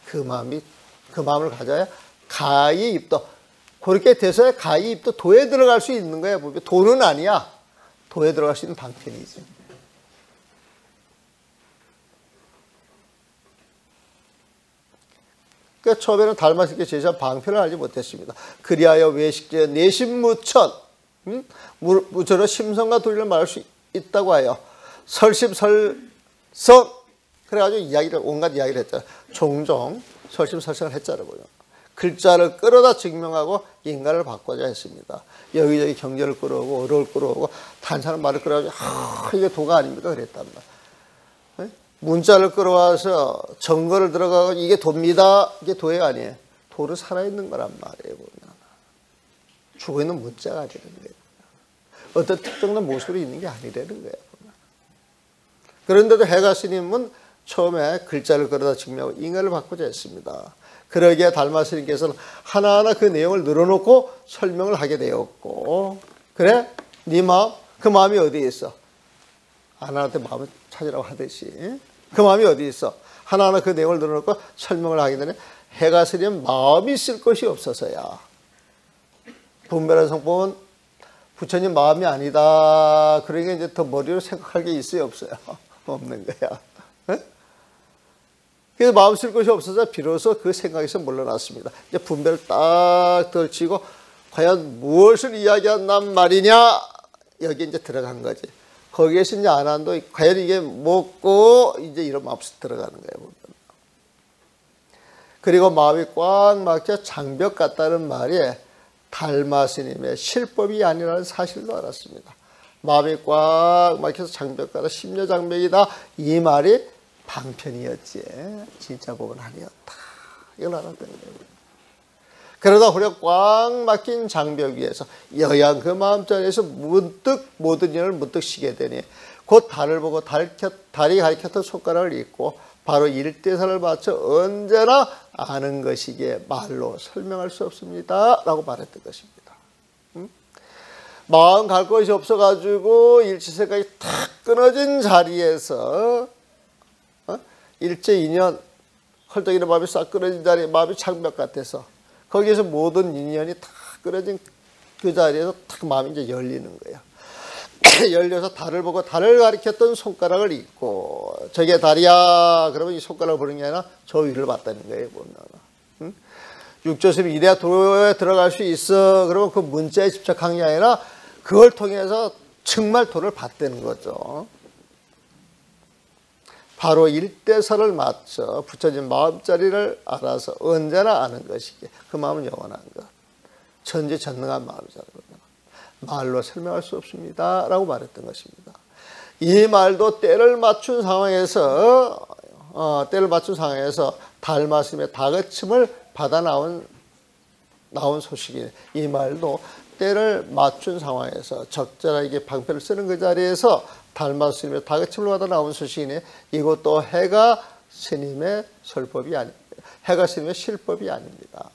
그 마음을 가져야 가이입도. 그렇게 돼서야 가이입도 도에 들어갈 수 있는 거야. 도는 아니야. 도에 들어갈 수 있는 방편이지. 그러니까 처음에는 달마 스님께 제시한 방편을 알지 못했습니다. 그리하여 외식재 내심무천, 무천으로 심성과 도리를 말할 수 있다고 하여 설심설성, 그래가지고 온갖 이야기를 했잖아. 종종 설심설성을 했잖아요. 글자를 끌어다 증명하고 인간을 바꿔자 했습니다. 여기저기 경제를 끌어오고 어려울 끌어오고 단사는 말을 끌어가지고 이게 도가 아닙니까? 그랬단 말이야. 문자를 끌어와서 정거를 들어가고 이게 도입니다. 이게 도예요, 아니에요? 도는 살아있는 거란 말이에요, 보면. 죽어있는 문자가 아니라는 거예요. 어떤 특정한 모습으로 있는 게 아니라는 거예요, 보면. 그런데도 해가 스님은 처음에 글자를 끌어다 증명하고 잉여를 바꾸자 했습니다. 그러기에 달마 스님께서는 하나하나 그 내용을 늘어놓고 설명을 하게 되었고, 그래? 네 마음? 그 마음이 어디에 있어? 하나한테 마음을 찾으라고 하듯이 그 마음이 어디 있어? 하나하나 그 내용을 늘어놓고 설명을 하게 되면 해가 스님 마음이 있을 것이 없어서야. 분별한 성품은 부처님 마음이 아니다. 그러니까 이제 더 머리로 생각할 게 있어요, 없어요? 없는 거야. 네? 그래서 마음 쓸 것이 없어서 비로소 그 생각에서 물러났습니다. 이제 분별을 딱 덜치고 과연 무엇을 이야기한단 말이냐? 여기 이제 들어간 거지. 거기에서 이제 안 한도 과연 이게 뭐고 이제 이런 마음으로 들어가는 거예요. 그리고 마음이 꽉 막혀 장벽 같다는 말이 달마 스님의 실법이 아니라는 사실도 알았습니다. 마음이 꽉 막혀서 장벽 같다, 심려 장벽이다. 이 말이 방편이었지. 진짜 법은 아니었다. 이걸 알았다는 거예요. 그러다 후려 꽉 막힌 장벽 위에서 여양 그 마음자리에서 문득 모든 일을 문득 쉬게 되니 곧 달을 보고 달이 가리켰던 손가락을 잊고 바로 일대사를 맞춰 언제나 아는 것이기에 말로 설명할 수 없습니다. 라고 말했던 것입니다. 마음 갈 것이 없어가지고 일치생각이 탁 끊어진 자리에서 일체 인연 헐떡이는 마음이 싹 끊어진 자리에 마음이 장벽 같아서 거기에서 모든 인연이 다 끊어진 그 자리에서 탁 마음이 이제 열리는 거예요. 열려서 달을 보고 달을 가리켰던 손가락을 잊고 저게 달이야. 그러면 이 손가락을 보는 게 아니라 저 위를 봤다는 거예요, 보면. 육조스님 이래야 도에 들어갈 수 있어. 그러면 그 문자에 집착한 게 아니라 그걸 통해서 정말 도를 봤다는 거죠. 바로 일대설을 맞춰 부처님 마음자리를 알아서 언제나 아는 것이기에 그 마음은 영원한 것. 전지전능한 마음이잖아요. 말로 설명할 수 없습니다. 라고 말했던 것입니다. 이 말도 때를 맞춘 상황에서 달마 스님의 다그침을 받아 나온 소식이에요. 이 말도 때를 맞춘 상황에서 적절하게 방편을 쓰는 그 자리에서 달마 스님의 다그침을 받아 나온 소식이니 이것도 해가 스님의 설법이 아닙니다. 해가 스님의 실법이 아닙니다.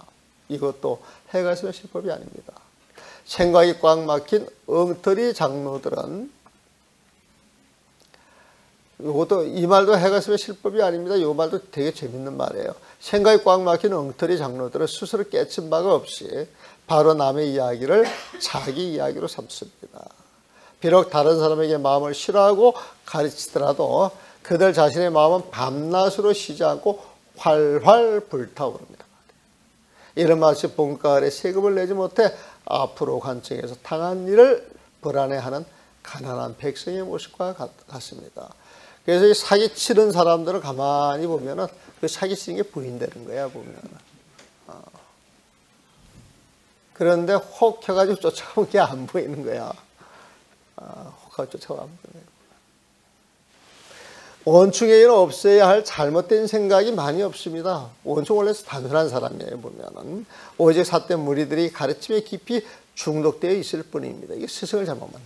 이것도 해가 스님의 실법이 아닙니다. 생각이 꽉 막힌 엉터리 장로들은 이것도 이 말도 해가 스님의 실법이 아닙니다. 이 말도 되게 재밌는 말이에요. 생각이 꽉 막힌 엉터리 장로들은 스스로 깨친 바가 없이 바로 남의 이야기를 자기 이야기로 삼습니다. 비록 다른 사람에게 마음을 싫어하고 가르치더라도 그들 자신의 마음은 밤낮으로 쉬지 않고 활활 불타오릅니다. 이런 맛이 봄가을에 세금을 내지 못해 앞으로 관청에서 당한 일을 불안해하는 가난한 백성의 모습과 같습니다. 그래서 이 사기치는 사람들을 가만히 보면은 그 사기치는 게 보인다는 거야, 보면은. 그런데 혹 해가지고 쫓아오는 게 안 보이는 거야. 혹하고 쫓아오면 안 보이는 거야. 원충에는 없어야 할 잘못된 생각이 많이 없습니다. 원충 원래 단순한 사람이에요, 보면은. 오직 삿된 무리들이 가르침에 깊이 중독되어 있을 뿐입니다. 이게 스승을 잘못 만난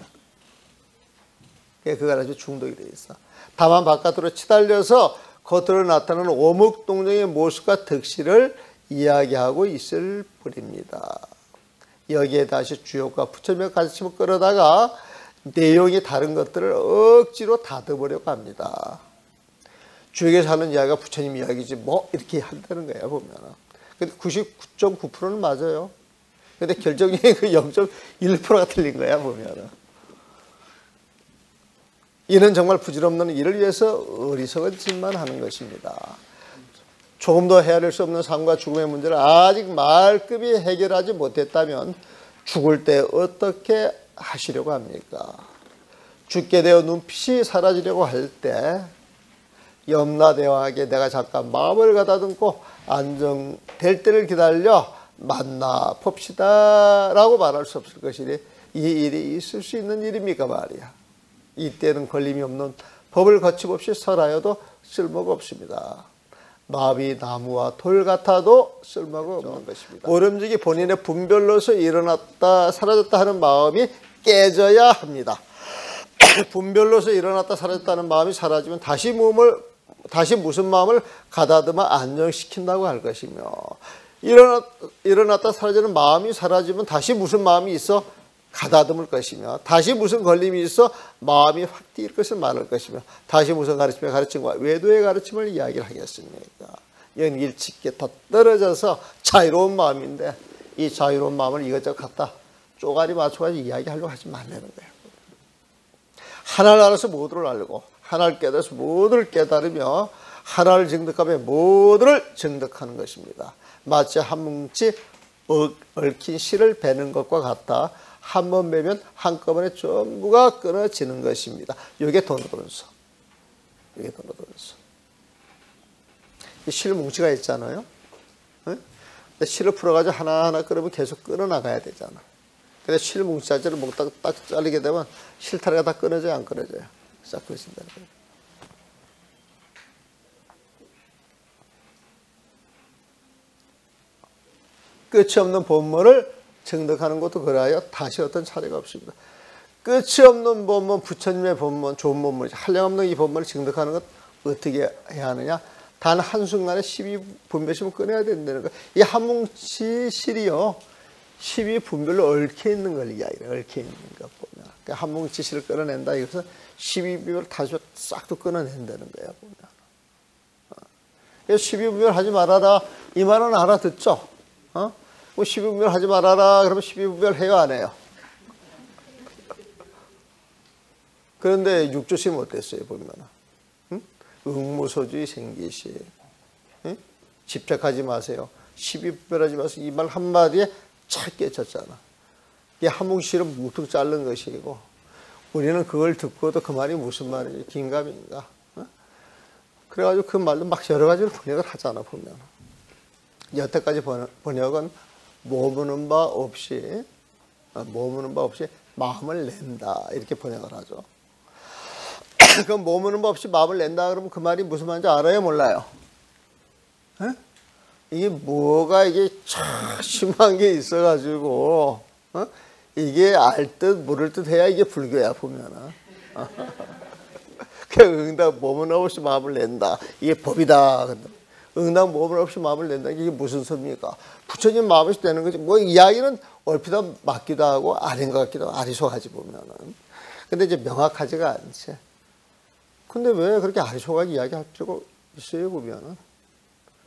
거예요. 그가 아주 중독이 되어 있어. 다만 바깥으로 치달려서 겉으로 나타나는 오목동정의 모습과 득실을 이야기하고 있을 뿐입니다. 여기에 다시 주역과 부처님의 가르침을 끌어다가 내용이 다른 것들을 억지로 다듬으려고 합니다. 주역에서 하는 이야기가 부처님 이야기지 뭐 이렇게 한다는 거예요, 보면. 근데 99.9%는 맞아요. 근데 결정적인 그 0.1%가 틀린 거야, 보면. 이는 정말 부질없는 일을 위해서 어리석은 짓만 하는 것입니다. 조금 더 헤아릴 수 없는 삶과 죽음의 문제를 아직 말급이 해결하지 못했다면 죽을 때 어떻게 하시려고 합니까? 죽게 되어 눈빛이 사라지려고 할 때 염라대왕에게 내가 잠깐 마음을 가다듬고 안정될 때를 기다려 만나 봅시다 라고 말할 수 없을 것이니 이 일이 있을 수 있는 일입니까 말이야. 이때는 걸림이 없는 법을 거침없이 설하여도 쓸모가 없습니다. 마음이 나무와 돌 같아도 쓸모가 없는 것입니다. 모름지기 본인의 분별로서 일어났다 사라졌다 하는 마음이 깨져야 합니다. 분별로서 일어났다 사라졌다는 마음이 사라지면 다시 무슨 마음을 가다듬어 안정시킨다고 할 것이며, 일어났다 사라지는 마음이 사라지면 다시 무슨 마음이 있어 가다듬을 것이며, 다시 무슨 걸림이 있어 마음이 확 뛸 것을 말할 것이며, 다시 무슨 가르침의 가르침과 외도의 가르침을 이야기를 하겠습니까? 이건 일치께 더 떨어져서 자유로운 마음인데, 이 자유로운 마음을 이것저것 갖다 쪼가리 맞춰가지고 이야기하려고 하지 말라는 거예요. 하나를 알아서 모두를 알고, 하나를 깨달아서 모두를 깨달으며, 하나를 증득하며 모두를 증득하는 것입니다. 마치 한 뭉치 얽힌 실을 베는 것과 같아 한 번 베면 한꺼번에 전부가 끊어지는 것입니다. 이게 돈으로서. 이게 돈으로서. 이 실 뭉치가 있잖아요. 네? 실을 풀어가지고 하나하나 끊으면 계속 끊어나가야 되잖아. 근데 실 뭉치 자체를 딱 잘리게 되면 실타래가 다 끊어져요, 안 끊어져요? 싹 끊어진다는 거예요. 끝이 없는 본문을 증득하는 것도 그러하여 다시 어떤 차례가 없습니다. 끝이 없는 본문, 부처님의 본문, 좋은 본문, 한량없는 이 본문을 증득하는 것 어떻게 해야 하느냐? 단 한순간에 12분별심을 끊어야 된다는 거예요. 이 한 뭉치 실이요, 12분별로 얽혀 있는 걸 이야기해요. 얽혀 있는 것 보면. 그러니까 한 뭉치 실을 끊어낸다. 이것은 12분별 다시 싹도 끊어낸다는 거예요. 보면. 그래서 12분별 하지 말아라. 이 말은 알아듣죠? 뭐 12분별 하지 말아라. 그러면 12분별 해요, 안 해요? 그런데 육조심 어땠어요, 보면? 응? 응무소주의 생기시. 응? 집착하지 마세요. 12분별 하지 마세요. 이 말 한마디에 착 깨쳤잖아. 이게 한 뭉치를 뭉툭 자른 것이고, 우리는 그걸 듣고도 그 말이 무슨 말이지? 긴가민가? 응? 그래가지고 그 말로 막 여러 가지로 번역을 하잖아, 보면. 여태까지 번역은 머무는 바 없이 마음을 낸다, 이렇게 번역을 하죠. 그럼 머무는 바 없이 마음을 낸다 그러면 그 말이 무슨 말인지 알아요, 몰라요? 에? 이게 뭐가 이게 참 심한 게 있어가지고 이게 알 듯 모를 듯 해야 이게 불교야, 보면은. 그 응답 머무는 바 없이 마음을 낸다, 이게 법이다. 응답 모범 없이 마음을 낸다. 이게 무슨 소리입니까? 부처님 마음에서 되는 거지. 뭐 이야기는 얼핏 맞기도 하고 아닌 것 같기도 하고 아리송하지 보면은. 근데 이제 명확하지가 않지. 근데 왜 그렇게 아리송하게 이야기할 필요가 있어요, 보면은?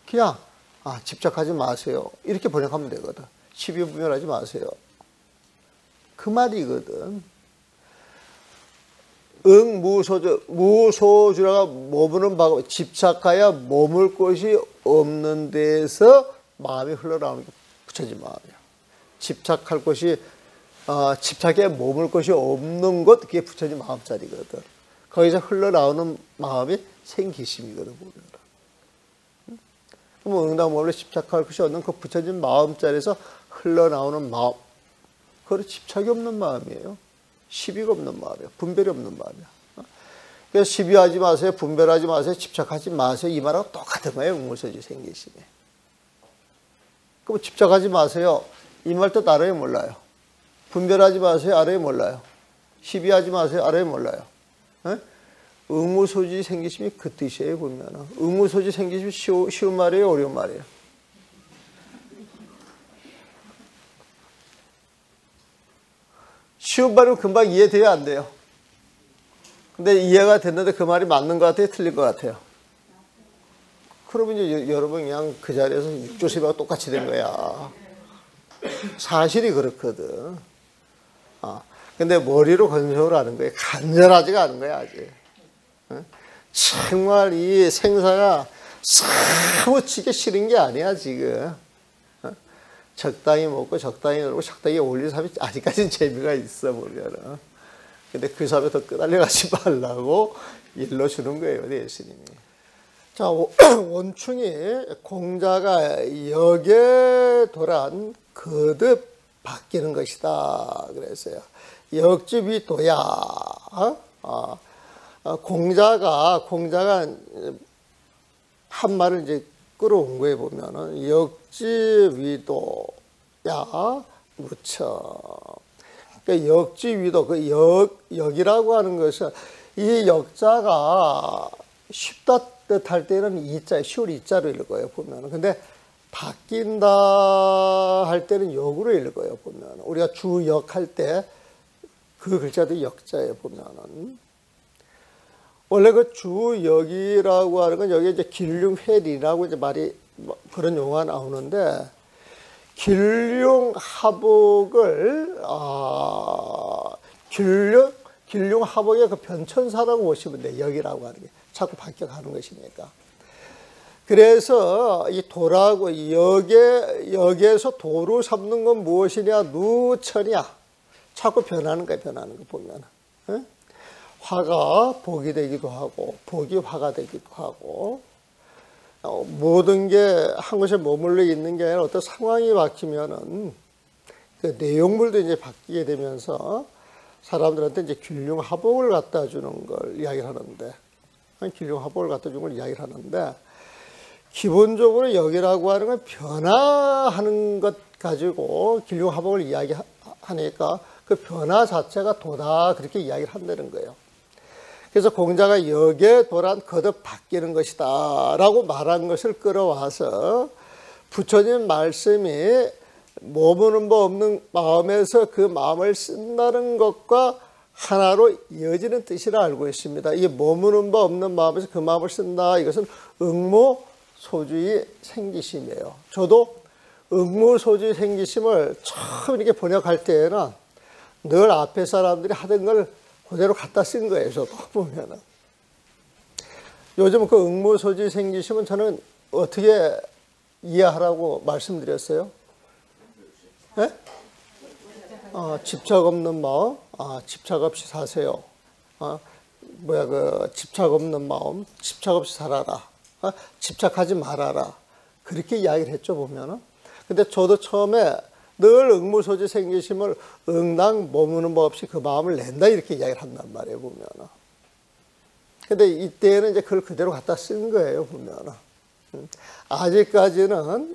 그냥 집착하지 마세요, 이렇게 번역하면 되거든. 12분별하지 마세요, 그 말이거든. 무소주라가 머무는 바고, 집착하여 머물 곳이 없는 데서 마음이 흘러나오는 게 부처님 마음이야. 집착할 곳이, 집착에 머물 곳이 없는 곳, 그게 부처님 마음자리거든. 거기서 흘러나오는 마음이 생기심이거든, 보면. 그럼 응답모를 집착할 곳이 없는 그 부처님 마음자리에서 흘러나오는 마음, 그건 집착이 없는 마음이에요. 시비가 없는 마음이야. 분별이 없는 마음이야. 그래서 시비하지 마세요, 분별하지 마세요, 집착하지 마세요, 이 말하고 똑같은 거예요. 응무소지 생기심이. 그럼 집착하지 마세요, 이 말 뜻 알아요, 몰라요? 분별하지 마세요, 알아요, 몰라요? 시비하지 마세요, 알아요, 몰라요? 응무소지 생기심이 그 뜻이에요, 보면은. 응무소지 생기심이 쉬운 말이에요, 어려운 말이에요? 쉬운 말이면 금방 이해돼야 안 돼요. 근데 이해가 됐는데 그 말이 맞는 것 같아요, 틀린 것 같아요? 그러면 이제 여러분 그냥 그 자리에서 육조심하고 똑같이 된 거야. 사실이 그렇거든. 근데 머리로 건성을 하는 거예요. 간절하지가 않은 거야, 아직. 정말 이 생사가 사무치게 싫은 게 아니야, 지금. 적당히 먹고 적당히 놀고 적당히 어울리는 삶이 아직까지는 재미가 있어, 보면은. 근데 그 삶에 더 끄달려가지 말라고 일러주는 거예요, 예수님이. 자, 원충이 공자가 역에 도란 거듭 바뀌는 것이다 그랬어요. 역집이 도야. 공자가 한 말을 이제 끌어온 거에 보면은 역지위도야 무처. 그러니까 역지위도 그 역이라고 하는 것은 이 역자가 쉽다 뜻할 때는 이자 쉬울 이자로 읽어요 보면은. 근데 바뀐다 할 때는 역으로 읽어요 보면. 우리가 주역 할 때 그 글자도 역자예요 보면은. 원래 그 주역이라고 하는 건 여기 이제 길륭회리라고 이제 말이 그런 용어가 나오는데, 길륭하복을 길륭하복의 그 변천사라고 보시면 돼요. 역이라고 하는 게 자꾸 바뀌어가는 것이니까. 그래서 이 도라고 역에서 도로 삼는 건 무엇이냐? 누천이야. 자꾸 변하는 거야, 변하는 거 보면. 응? 화가 복이 되기도 하고, 복이 화가 되기도 하고, 모든 게 한 곳에 머물러 있는 게 아니라 어떤 상황이 바뀌면은 그 내용물도 이제 바뀌게 되면서 사람들한테 이제 길륭하복을 갖다 주는 걸 이야기를 하는데, 길륭하복을 갖다 주는 걸 이야기를 하는데, 기본적으로 역이라고 하는 건 변화하는 것 가지고 길륭하복을 이야기하니까 그 변화 자체가 도다, 그렇게 이야기를 한다는 거예요. 그래서 공자가 역의 도란 거듭 바뀌는 것이다 라고 말한 것을 끌어와서 부처님 말씀이 머무는 바 없는 마음에서 그 마음을 쓴다는 것과 하나로 이어지는 뜻이라 알고 있습니다. 이 머무는 바 없는 마음에서 그 마음을 쓴다, 이것은 응모소주의 생기심이에요. 저도 응모소주의 생기심을 처음 이렇게 번역할 때에는 늘 앞에 사람들이 하던 걸 그대로 갖다 쓴 거예요. 저도 보면은. 요즘 그 응모소지 생기시면 저는 어떻게 이해하라고 말씀드렸어요? 네? 집착 없는 마음, 집착 없이 사세요. 집착 없는 마음, 집착 없이 살아라. 집착하지 말아라. 그렇게 이야기를 했죠, 보면은. 근데 저도 처음에 늘 응무소지 생기심을 응당 머무는 법 없이 그 마음을 낸다, 이렇게 이야기를 한단 말이에요, 보면은. 근데 이때는 이제 그걸 그대로 갖다 쓴 거예요, 보면은. 아직까지는,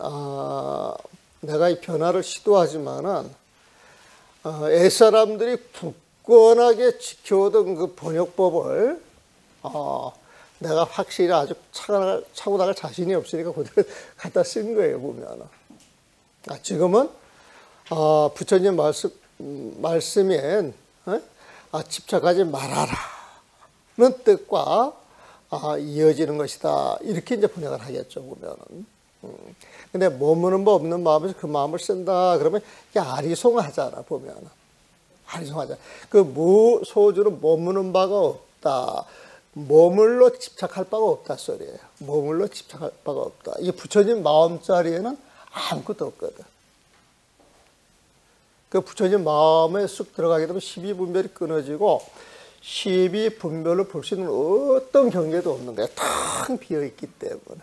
내가 이 변화를 시도하지만은, 옛사람들이 굳건하게 지켜오던 그 번역법을, 내가 확실히 아주 차고 나갈 자신이 없으니까 그대로 갖다 쓴 거예요, 보면은. 지금은 부처님 말씀엔 집착하지 말아라는 뜻과 이어지는 것이다, 이렇게 이제 번역을 하겠죠, 보면은. 근데 머무는 법 없는 마음에서 그 마음을 쓴다 그러면 이게 아리송하잖아, 보면은. 아리송하잖아. 그 무소주는 머무는 바가 없다, 머물러 집착할 바가 없다 소리예요. 머물러 집착할 바가 없다. 이게 부처님 마음자리에는 아무것도 없거든. 그 부처님 마음에 쑥 들어가게 되면 12분별이 끊어지고 12분별로 볼 수 있는 어떤 경계도 없는 거야. 텅 비어있기 때문에.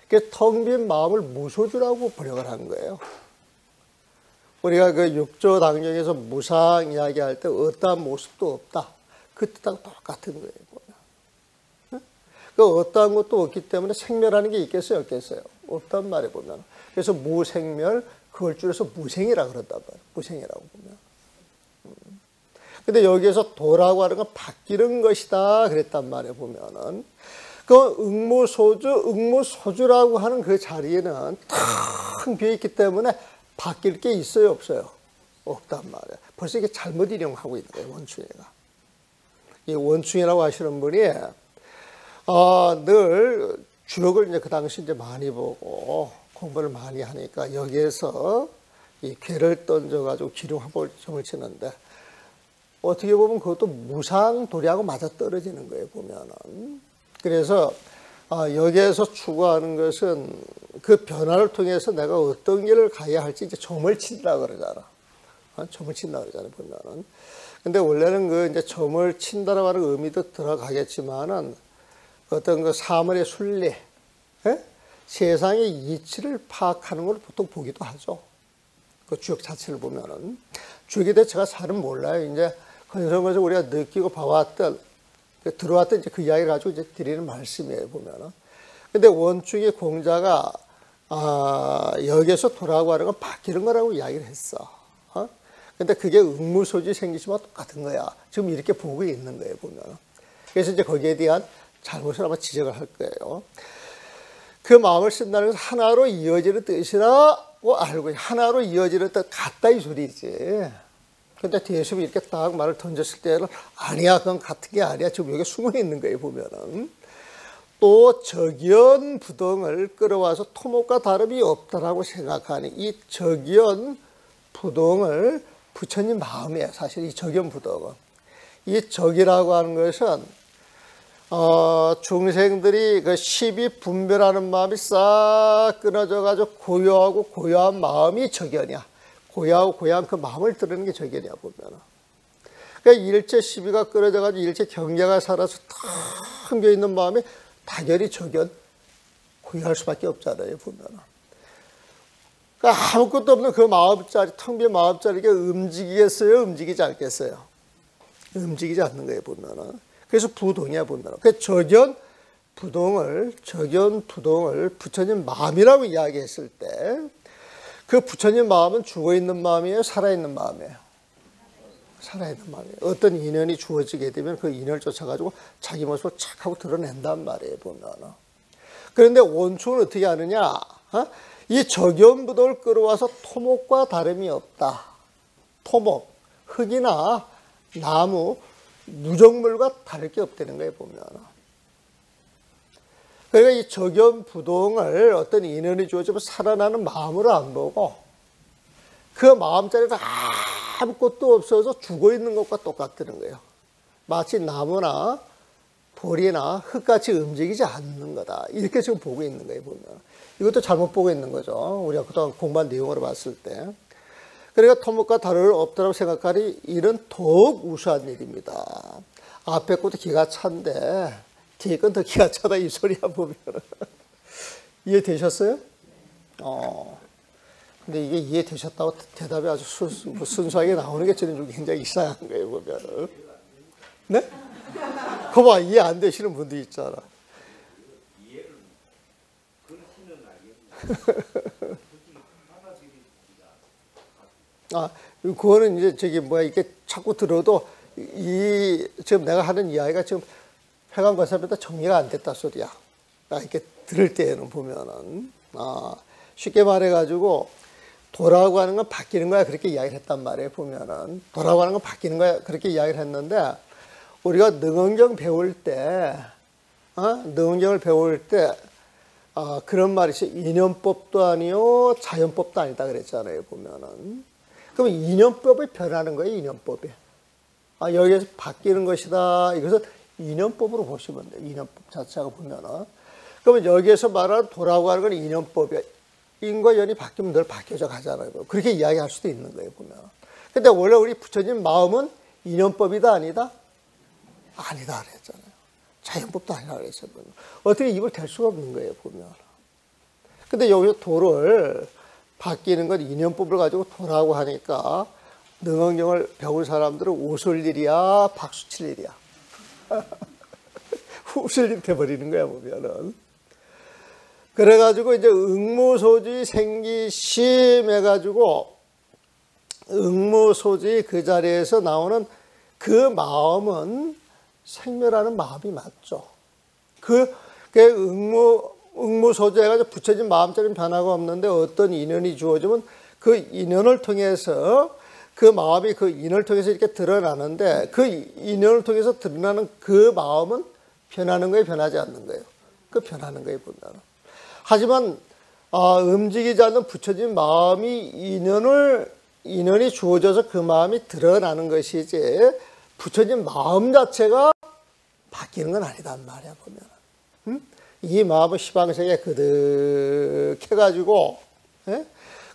그 텅 빈 마음을 무소주라고 번역을 한 거예요. 우리가 그 육조 당경에서 무상 이야기할 때 어떠한 모습도 없다, 그 뜻하고 똑같은 거예요. 그 어떠한 것도 없기 때문에 생멸하는 게 있겠어요, 없겠어요? 없단 말이에요, 보면. 그래서 무생멸, 그걸 줄여서 무생이라고 그런단 말이에요. 무생이라고 보면. 근데 여기에서 도라고 하는 건 바뀌는 것이다 그랬단 말이에요, 보면은. 그 응무소주라고 하는 그 자리에는 텅 비어있기 때문에 바뀔 게 있어요, 없어요? 없단 말이에요. 벌써 이게 잘못 인용하고 있는 거예요, 원충이가. 이 원충이라고 하시는 분이, 늘 주역을 이제 그 당시 이제 많이 보고 공부를 많이 하니까 여기에서 이 괴를 던져가지고 기륭하복을 점을 치는데, 어떻게 보면 그것도 무상도리하고 맞아 떨어지는 거예요, 보면은. 그래서 여기에서 추구하는 것은 그 변화를 통해서 내가 어떤 길을 가야 할지 이제 점을 친다 그러잖아. 점을 친다 그러잖아요, 보면은. 근데 원래는 그 이제 점을 친다라고 하는 의미도 들어가겠지만은 어떤 그 사물의 순리, 세상의 이치를 파악하는 걸 보통 보기도 하죠. 그 주역 자체를 보면은. 주역에 대해 제가 잘은 몰라요. 이제 근성에서 우리가 느끼고 봐왔던 들어왔던 이제 그 이야기를 가지고 이제 드리는 말씀이에요, 보면은. 근데 원충의 공자가, 여기에서 돌아가는 건 바뀌는 거라고 이야기를 했어. 근데 그게 응무소지 생기시면 똑같은 거야. 지금 이렇게 보고 있는 거예요, 보면은. 그래서 이제 거기에 대한 잘못을 아마 지적을 할 거예요. 그 마음을 쓴다는 것은 하나로 이어지는 뜻이라고 알고, 하나로 이어지는 뜻 같다 이 소리지. 근데 대수이 이렇게 딱 말을 던졌을 때는 아니야, 그건 같은 게 아니야. 지금 여기 숨어 있는 거예요, 보면은. 또 적연 부동을 끌어와서 토목과 다름이 없다라고 생각하니 이 적연 부동을 부처님 마음이에요. 사실 이 적연 부동은. 이 적이라고 하는 것은 중생들이 그 십이 분별하는 마음이 싹 끊어져가지고 고요한 마음이 적연이야. 고요하고 고요한 그 마음을 드러내는 게 적연이야, 보면은. 그러니까 일체 시비가 끊어져가지고 일체 경계가 살아서 텅 비어있는 마음이 당연히 적연, 고요할 수밖에 없잖아요, 보면은. 그러니까 아무것도 없는 그 마음자리, 텅 빈 마음자리가 움직이겠어요? 움직이지 않겠어요? 움직이지 않는 거예요, 보면은. 그래서 부동이야, 보면은. 그 적연 부동을 부처님 마음이라고 이야기했을 때, 그 부처님 마음은 죽어있는 마음이에요? 살아있는 마음이에요? 살아있는 마음이에요. 어떤 인연이 주어지게 되면 그 인연을 쫓아가지고 자기 모습을 착 하고 드러낸단 말이에요, 보면은. 그런데 원충은 어떻게 하느냐? 이 적연부동을 끌어와서 토목과 다름이 없다. 토목, 흙이나 나무, 무정물과 다를 게 없다는 거예요, 보면. 그러니까 이 적연부동을 어떤 인연이 주어지면 살아나는 마음으로 안 보고 그 마음자리가 아무것도 없어서 죽어있는 것과 똑같다는 거예요. 마치 나무나 볼이나 흙같이 움직이지 않는 거다. 이렇게 지금 보고 있는 거예요, 보면. 이것도 잘못 보고 있는 거죠. 우리가 그동안 공부한 내용으로 봤을 때. 그러니까 토목과 다를 없다고 생각하니 이는 더욱 우수한 일입니다. 앞에 것도 기가 찬데 뒤에 건 더 기가 차다 이 소리야, 보면. 이해되셨어요? 근데 이게 이해되셨다고 대답이 아주 순수하게 나오는 게 저는 좀 굉장히 이상한 거예요, 보면. 네? 거봐, 이해 안 되시는 분도 있잖아. 그거는 이제 이렇게 자꾸 들어도 지금 내가 하는 이야기가 지금 회관관사보다 정리가 안 됐다 소리야. 이렇게 들을 때에는 보면은. 쉽게 말해가지고, 도라고 하는 건 바뀌는 거야. 그렇게 이야기를 했단 말이에요, 보면은. 도라고 하는 건 바뀌는 거야. 그렇게 이야기를 했는데, 우리가 능언경 배울 때, 능언경을 배울 때, 그런 말이 있어요. 인연법도 아니요, 자연법도 아니다 그랬잖아요, 보면은. 그럼 인연법이 변하는 거예요, 인연법이. 여기에서 바뀌는 것이다. 이것은 인연법으로 보시면 돼요, 인연법 자체가 보면은. 그러면 여기에서 말하는 도라고 하는 건 인연법이야. 인과 연이 바뀌면 늘 바뀌어져 가잖아요. 그렇게 이야기할 수도 있는 거예요, 보면. 근데 원래 우리 부처님 마음은 인연법이다, 아니다? 아니다 그랬잖아요. 자연법도 아니라 그랬어요. 어떻게 입을 댈 수가 없는 거예요, 보면. 근데 여기서 도를 바뀌는 건 인연법을 가지고 도라고 하니까 능언경을 배울 사람들은 웃을 일이야, 박수 칠 일이야. 웃을 일 돼버리는 거야, 보면은. 그래가지고 이제 응무소지 생기심 해가지고 응무소지 그 자리에서 나오는 그 마음은 생멸하는 마음이 맞죠. 응무소지 해가지고 부처진 마음자리는 변화가 없는데 어떤 인연이 주어지면 그 인연을 통해서 그 마음이 그 인연을 통해서 이렇게 드러나는데 그 인연을 통해서 드러나는 그 마음은 변하는 거예요, 변하지 않는 거예요? 그 변하는 거예요, 보면. 하지만 움직이지 않는 부처진 마음이 인연이 주어져서 그 마음이 드러나는 것이지 부처진 마음 자체가 바뀌는 건 아니단 말이야, 보면. 이 마음은 시방생에 그득해가지고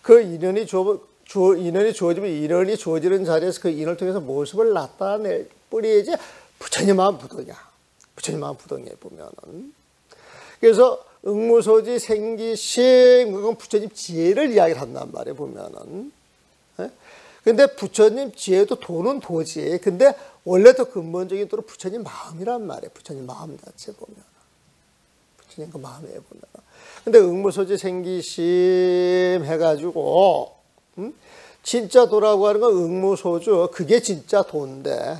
그 인연이 주어지면 인연이 주어지는 자리에서 그 인연을 통해서 모습을 나타낼 뿐이지 부처님 마음 부동이야. 부처님 마음 부동이에요, 보면은. 그래서 응무소지 생기심, 그건 부처님 지혜를 이야기를 한단 말이에요, 보면은. 근데 부처님 지혜도 도는 도지. 근데 원래 더 근본적인 도는 부처님 마음이란 말이에요. 부처님 마음 자체 보면. 부처님 그 마음에 보면. 근데 응무소지 생기심 해가지고, 진짜 도라고 하는 건 응무소주. 그게 진짜 도인데,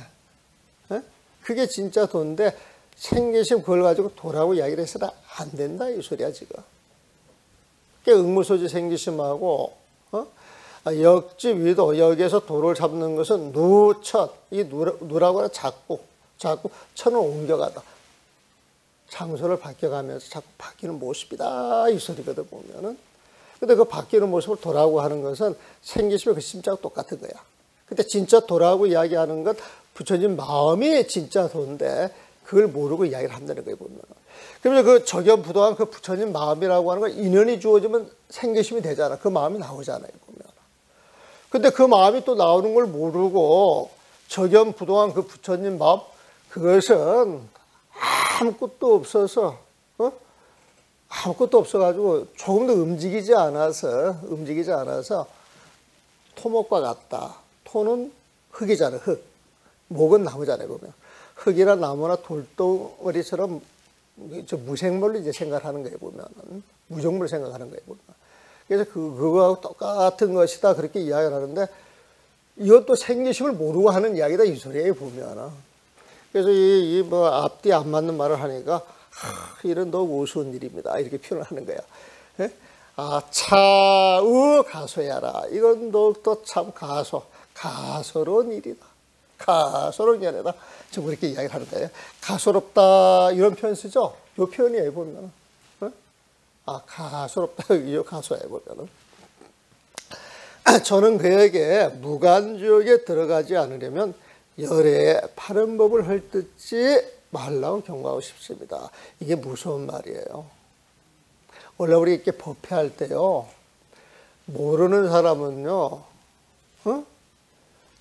그게 진짜 도인데, 생기심 그걸 가지고 도라고 이야기를 해서는 안 된다, 이 소리야, 지금. 그게 응무소지 생기심하고, 역지 위도, 여기에서 도를 잡는 것은 누천, 이 누라고 하는 자꾸 천을 옮겨가다. 장소를 바뀌어가면서 자꾸 바뀌는 모습이다, 이 소리거든, 보면은. 근데 그 바뀌는 모습을 도라고 하는 것은 생기심의 그 심자가 똑같은 거야. 근데 진짜 도라고 이야기하는 건 부처님 마음이 진짜 도인데, 그걸 모르고 이야기를 한다는 거예요, 보면. 그러면 그 적연부동한 그 부처님 마음이라고 하는 건 인연이 주어지면 생기심이 되잖아. 그 마음이 나오잖아요, 보면. 근데 그 마음이 또 나오는 걸 모르고 적연부동한 그 부처님 마음, 그것은 아무것도 없어서, 아무것도 없어가지고 조금 더 움직이지 않아서 토목과 같다. 토는 흙이잖아, 흙. 목은 나무잖아요, 보면. 흙이나 나무나 돌덩어리처럼 무생물로 이제 생각하는 거예요, 보면은. 무정물 생각하는 거예요, 보면. 그래서 그거하고 똑같은 것이다, 그렇게 이야기를 하는데, 이것도 생기심을 모르고 하는 이야기다, 이 소리예요, 보면은. 그래서 뭐 앞뒤 안 맞는 말을 하니까, 이런 너무 우스운 일입니다. 이렇게 표현을 하는 거야. 예? 차우 가소야라. 이건 더욱더 참 가소로운 일이다. 가소로운 일이다. 지금 그렇게 이야기를 하는 거예요. 가소롭다, 이런 표현 쓰죠? 이 표현이에요, 보면은. 가소롭다, 이 가소예요, 보면은. 저는 그에게 무간주역에 들어가지 않으려면 열의 바른 법을 헐뜯지 말라고 경고하고 싶습니다. 이게 무서운 말이에요. 원래 우리 이렇게 법회할 때요, 모르는 사람은요,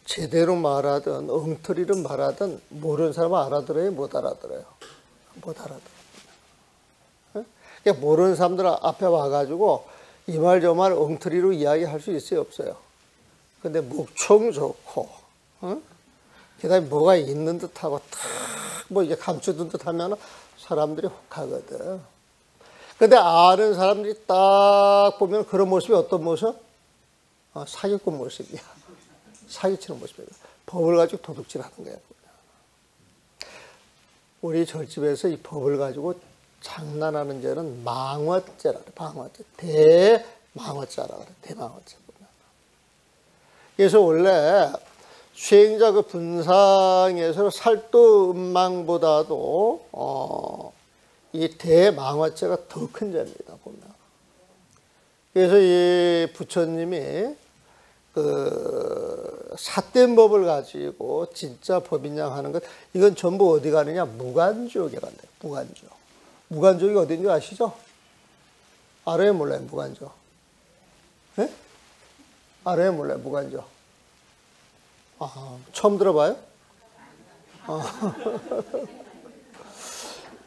제대로 말하든 엉터리로 말하든 모르는 사람은 알아들어요, 못 알아들어요? 못 알아들어요. 그러니까 모르는 사람들 앞에 와가지고 이 말 저 말 엉터리로 이야기할 수 있어요, 없어요? 근데 목청 좋고, 그다음에 뭐가 있는 듯하고 뭐 이게 감추던 듯하면 사람들이 혹하거든. 근데 아는 사람들이 딱 보면 그런 모습이 어떤 모습? 사기꾼 모습이야. 사기치는 모습이야. 법을 가지고 도둑질하는 거야. 우리 절집에서 이 법을 가지고 장난하는 죄는 망화죄라 그래. 망화죄. 대망화죄라 그래. 대망화죄. 그래서 원래 수행자 그 분상에서 살도 음망보다도 이 대망화죄가 더 큰 죄입니다, 보면. 그래서 이 부처님이 그 삿된 법을 가지고 진짜 법인양 하는 것, 이건 전부 어디 가느냐? 무간주역에 간대요. 무간주역. 무간주역이 어딘지 아시죠? 알아요, 몰라요? 무간주역. 네? 알아요, 몰라요? 무간주역. 처음 들어봐요?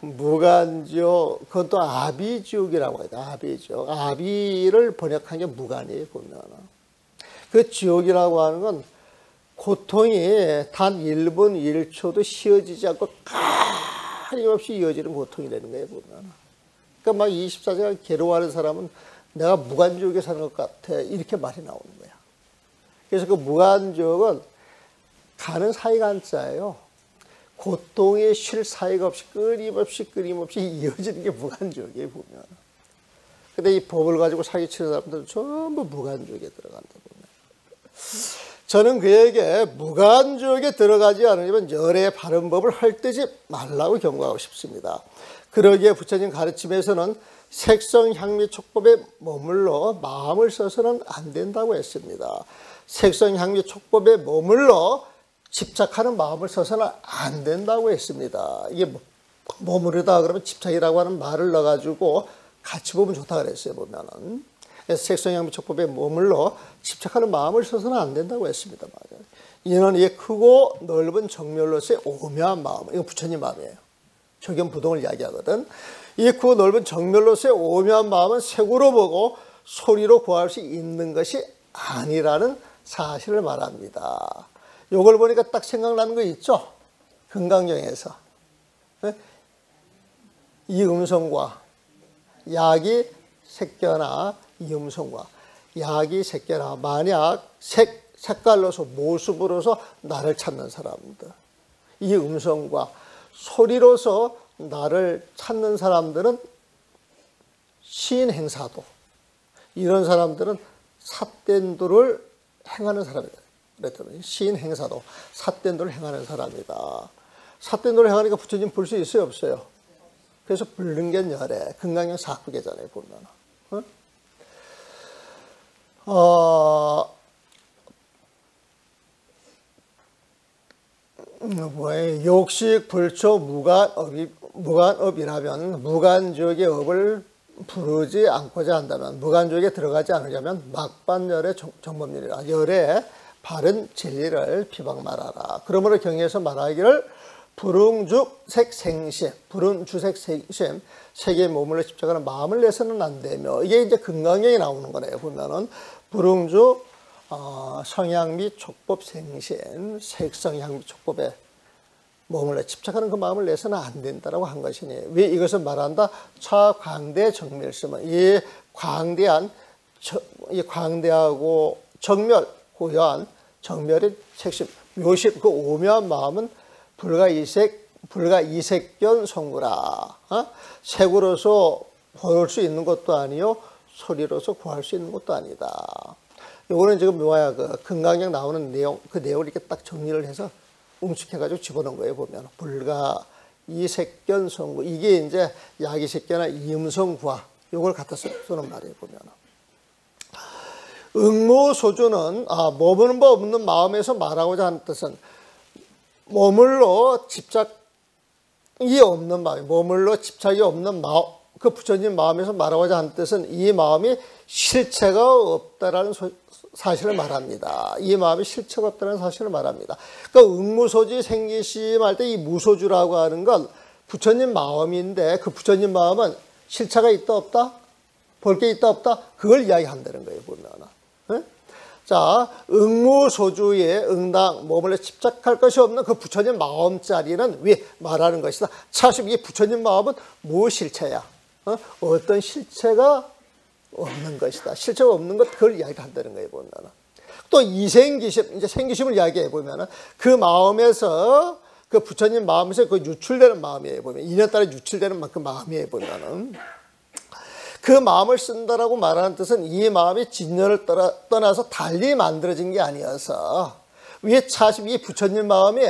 무간지옥, 그건 또 아비지옥이라고 해요. 아비지옥. 아비를 번역한 게 무간이에요, 보면. 그 지옥이라고 하는 건 고통이 단 1분 1초도 쉬어지지 않고 끊임없이 이어지는 고통이 되는 거예요, 보면. 그러니까 막 24시간 괴로워하는 사람은 내가 무간지옥에 사는 것 같아, 이렇게 말이 나오는 거야. 그래서 그 무간지옥은 가는 사이가 한자예요. 고통에 쉴 사이가 없이 끊임없이 이어지는 게 무간주역이에요, 보면. 근데 이 법을 가지고 사기치는 사람들은 전부 무간주역에 들어간다, 보면. 저는 그에게 무간주역에 들어가지 않으려면 열의 바른 법을 헐뜯지 말라고 경고하고 싶습니다. 그러기에 부처님 가르침에서는 색성 향미 촉법에 머물러 마음을 써서는 안 된다고 했습니다. 색성 향미 촉법에 머물러 집착하는 마음을 써서는 안 된다고 했습니다. 이게 머무르다 그러면 집착이라고 하는 말을 넣어가지고 같이 보면 좋다 그랬어요, 보면은. 색성향미촉법에 머물러 집착하는 마음을 써서는 안 된다고 했습니다. 맞아요. 이는 이 크고 넓은 정멸로서의 오묘한 마음, 이거 부처님 마음이에요. 적연부동을 이야기하거든. 이 크고 넓은 정멸로서의 오묘한 마음은 색으로 보고 소리로 구할 수 있는 것이 아니라는 사실을 말합니다. 요걸 보니까 딱 생각나는 거 있죠? 금강경에서. 이 음성과 약이 새겨나, 이 음성과 약이 새겨나, 만약 색깔로서 모습으로서 나를 찾는 사람들, 이 음성과 소리로서 나를 찾는 사람들은 시인행사도, 이런 사람들은 삿된도를 행하는 사람이다. 그랬더니 시인행사도 삿된도를 행하는 사람이다. 삿된도를 행하니까 부처님 볼 수 있어요, 없어요? 그래서 불능견열애 금강경 4구계잖아요, 보면. 욕식 불초 무간업이라면 무간족의 업을 부르지 않고자 한다면, 무간족에 들어가지 않으려면 막반열의 정법률이라, 열의 바른 진리를 비방 말하라. 그러므로 경에서 말하기를 불응주색 생심, 불응주색 생심, 세계의 몸을 집착하는 마음을 내서는 안 되며, 이게 이제 금강경에 나오는 거네요. 보면은 불응주 성향 및 촉법 생심, 색성향 및 촉법에 몸을 집착하는 그 마음을 내서는 안 된다라고 한 것이니, 왜 이것을 말한다? 차광대 정멸심은, 이 광대하고 정멸, 고요한 정멸의 색심, 묘심, 그 오묘한 마음은 불가이색견 성구라. 색으로서 볼 수 있는 것도 아니요, 소리로서 구할 수 있는 것도 아니다. 요거는 지금 뭐야, 그 금강경 나오는 내용, 그 내용을 이렇게 딱 정리를 해서 응축해가지고 집어넣은 거예요, 보면. 불가이색견 성구. 이게 이제 야기색견이나 이음성구화, 요걸 갖다 쓰는 말이에요, 보면. 응무소주는, 머무는 법 없는 마음에서 말하고자 하는 뜻은, 머물러 집착이 없는 마음, 머물러 집착이 없는 마음, 그 부처님 마음에서 말하고자 하는 뜻은 이 마음이 실체가 없다라는 사실을 말합니다. 이 마음이 실체가 없다는 사실을 말합니다. 그러니까 응무소지 생기심 할 때 이 무소주라고 하는 건 부처님 마음인데, 그 부처님 마음은 실체가 있다 없다? 볼 게 있다 없다? 그걸 이야기한다는 거예요, 보면은. 자, 응무소주의 응당, 머물러 집착할 것이 없는 그 부처님 마음자리는 왜 말하는 것이다? 차십, 이 부처님 마음은 무실체야. 어떤 실체가 없는 것이다. 실체가 없는 것, 그걸 이야기한다는 거예요, 보면. 또 이생기심, 이제 생기심을 이야기해 보면, 그 마음에서, 그 부처님 마음에서 그 유출되는 마음이에요, 보면. 인연따라 유출되는 그 마음이에요, 보면은. 그 마음을 쓴다라고 말하는 뜻은 이 마음이 진열을 떠나서 달리 만들어진 게 아니어서, 위에 차십, 이 부처님 마음이